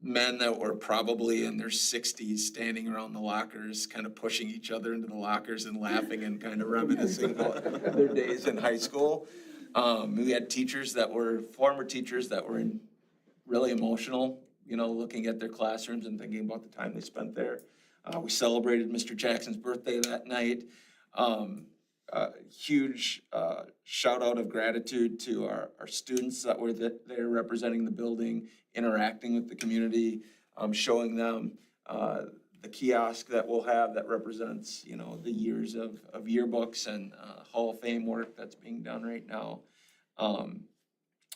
men that were probably in their 60s standing around the lockers, kind of pushing each other into the lockers and laughing and kind of reminiscing about their days in high school. We had teachers that were, former teachers that were really emotional, you know, looking at their classrooms and thinking about the time they spent there. We celebrated Mr. Jackson's birthday that night. Huge shout out of gratitude to our students that were there representing the building, interacting with the community, showing them the kiosk that we'll have that represents, you know, the years of yearbooks and Hall of Fame work that's being done right now.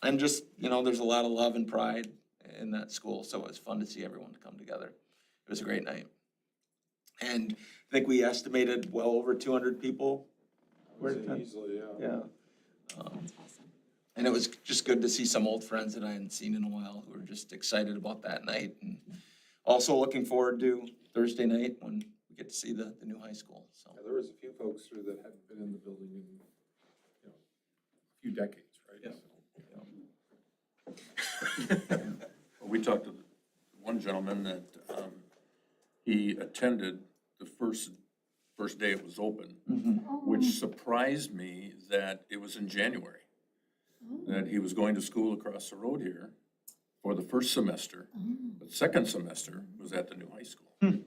And just, you know, there's a lot of love and pride in that school, so it was fun to see everyone come together. It was a great night. And I think we estimated well over 200 people. Easily, yeah. Yeah. And it was just good to see some old friends that I hadn't seen in a while who were just excited about that night. And also looking forward to Thursday night when we get to see the new high school, so. Yeah, there was a few folks through that hadn't been in the building in, you know, a few decades, right? Yeah. We talked to one gentleman that, he attended the first day it was open, which surprised me that it was in January. That he was going to school across the road here for the first semester, but second semester was at the new high school. And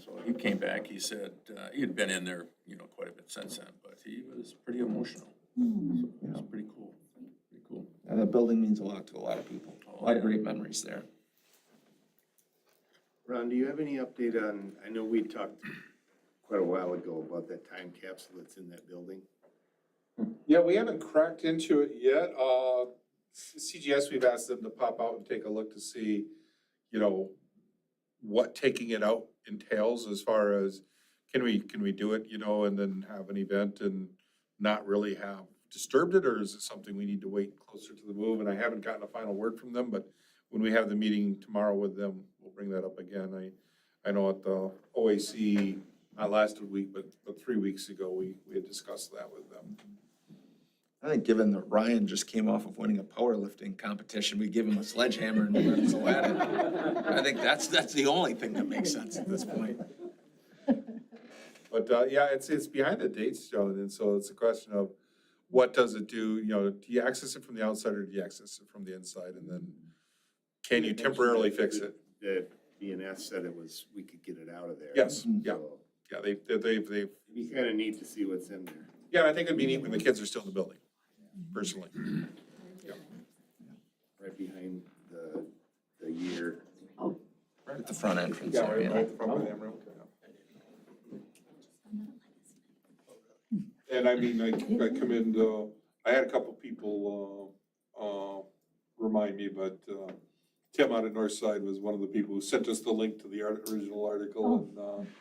so he came back, he said, he had been in there, you know, quite a bit since then, but he was pretty emotional. So it was pretty cool, pretty cool. And that building means a lot to a lot of people. A lot of great memories there. Ron, do you have any update on, I know we talked quite a while ago about that time capsule that's in that building? Yeah, we haven't cracked into it yet. CGS, we've asked them to pop out and take a look to see, you know, what taking it out entails as far as, can we do it, you know, and then have an event and not really have disturbed it, or is it something we need to wait closer to the move? And I haven't gotten a final word from them, but when we have the meeting tomorrow with them, we'll bring that up again. I know at the OAC, not last week, but 3 weeks ago, we had discussed that with them. I think given that Ryan just came off of winning a powerlifting competition, we give him a sledgehammer and let him go at it. I think that's the only thing that makes sense at this point. But, yeah, it's behind the dates, Joan, and so it's a question of what does it do? You know, do you access it from the outside or do you access it from the inside? And then can you temporarily fix it? That BNS said we could get it out of there. Yes, yeah, So yeah, they've, it'd be kind of neat to see what's in there. yeah, I think it'd be neat when the kids are still in the building, personally. right behind the year. Right at the front entrance Yeah, there, right yeah. at the front of the room. And I mean, I commend, I had a couple people, remind me, but, Tim out at Northside was one of the people who sent us the link to the original article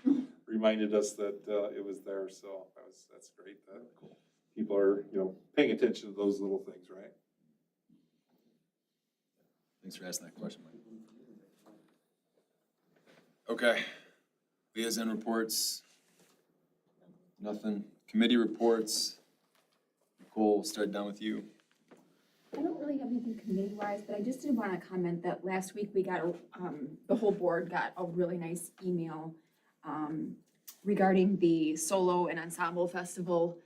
and, reminded us that, it was there, so that's great that people are, paying attention to those little things, right? Thanks for asking that question, Mike. Okay, liaison reports. Nothing. Committee reports. Nicole, we'll start down with you. I don't really have anything committee-wise, but I just did want to comment that last week we got, the whole board got a really nice email regarding the solo and ensemble festival.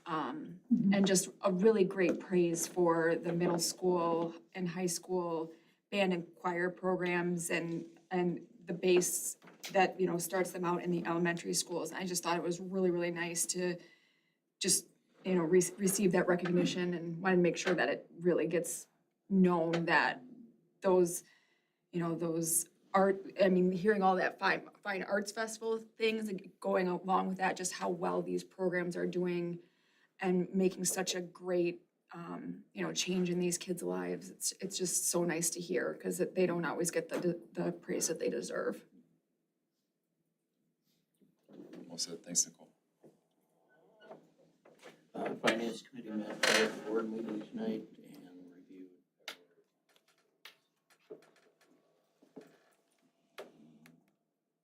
And just a really great praise for the middle school and high school band and choir programs and the base that, starts them out in the elementary schools. I just thought it was really, really nice to just, receive that recognition and wanted to make sure that it really gets known that those, those art, hearing all that fine arts festival things and going along with that, just how well these programs are doing and making such a great, change in these kids' lives. It's just so nice to hear because they don't always get the praise that they deserve. Well said. Thanks, Nicole. Finance committee met at the board meeting tonight and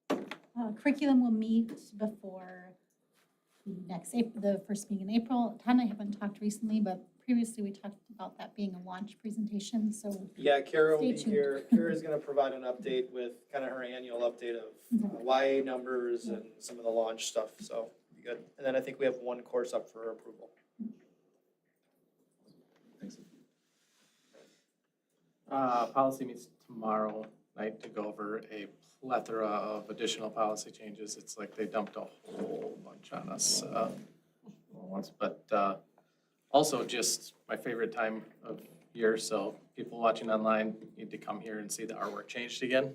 reviewed. Curriculum will meet before the first meeting in April. Todd and I haven't talked recently, but previously we talked about that being a launch presentation, so. Yeah, Kara will Stay be tuned. here. Kara's gonna provide an update with kind of her annual update of YA numbers and some of the launch stuff, so be good. And then I think we have one course up for approval. Thanks. Policy meets tomorrow night to go over a plethora of additional policy changes. It's like they dumped a whole bunch on us all at once. But also just my favorite time of year, so people watching online need to come here and see the artwork changed again.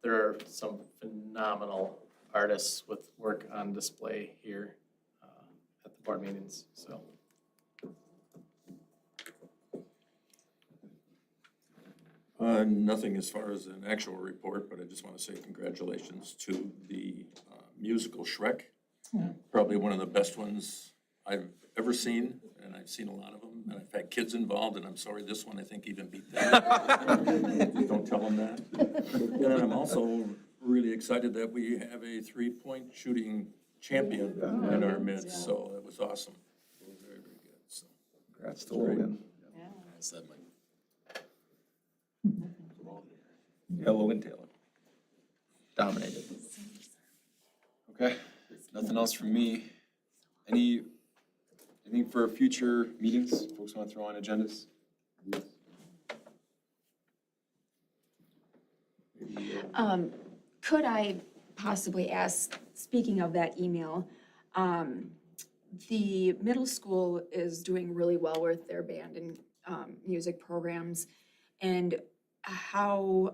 There are some phenomenal artists with work on display here at the board meetings, so. Nothing as far as an actual report, but I just want to say congratulations to the musical Shrek. Probably one of the best ones I've ever seen, and I've seen a lot of them, and I've had kids involved, and I'm sorry, this one I think even beat that. Don't tell them that. And I'm also really excited that we have a three-point shooting champion in our midst, so that was awesome. Very, very good, so. Congrats to Logan. Well said, Mike. Yeah, Logan Taylor. Dominated. Okay, nothing else from me. Anything for future meetings? Folks want to throw on agendas? Could I possibly ask, speaking of that email, the middle school is doing really well with their band and music programs. And how,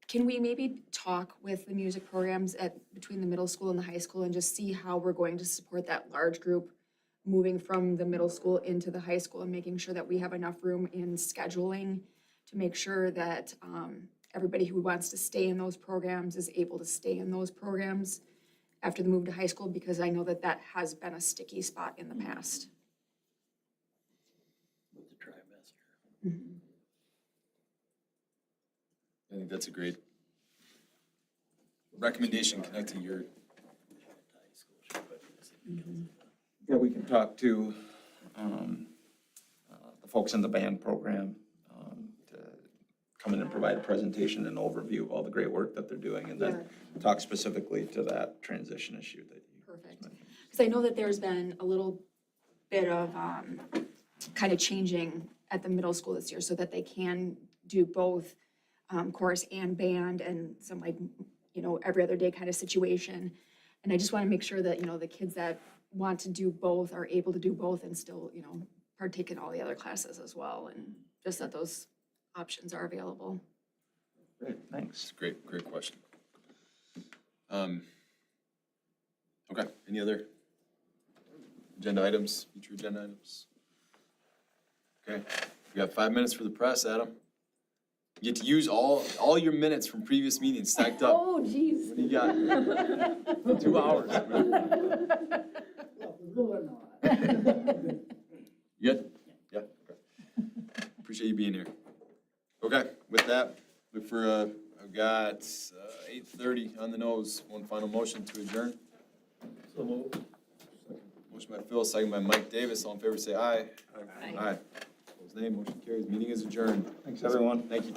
can we maybe talk with the music programs between the middle school and the high school and just see how we're going to support that large group moving from the middle school into the high school and making sure that we have enough room in scheduling to make sure that everybody who wants to stay in those programs is able to stay in those programs after the move to high school, because I know that that has been a sticky spot in the past. With the trimester. I think that's a great recommendation connecting your. Yeah, we can talk to the folks in the band program to come in and provide a presentation and overview of all the great work that they're doing, and then talk specifically to that transition issue that you. Perfect. Because I know that there's been a little bit of kind of changing at the middle school this year so that they can do both chorus and band and some every other day kind of situation. And I just want to make sure that, the kids that want to do both are able to do both and still, partake in all the other classes as well. And just that those options are available. Great, thanks. Great, great question. Okay, any other agenda items, future agenda items? Okay, we got 5 minutes for the press, Adam. You get to use all your minutes from previous meetings stacked up. Oh, geez. What do you got? 2 hours. You good? Yeah, okay. Appreciate you being here. Okay, with that, look for, I've got 8:30 on the nose. One final motion to adjourn. So move. Motion by Phil, second by Mike Davis. All in favor, say aye. Aye. Aye. Opposed, nay. Motion carries. Meeting is adjourned. Thanks, everyone. Thank you.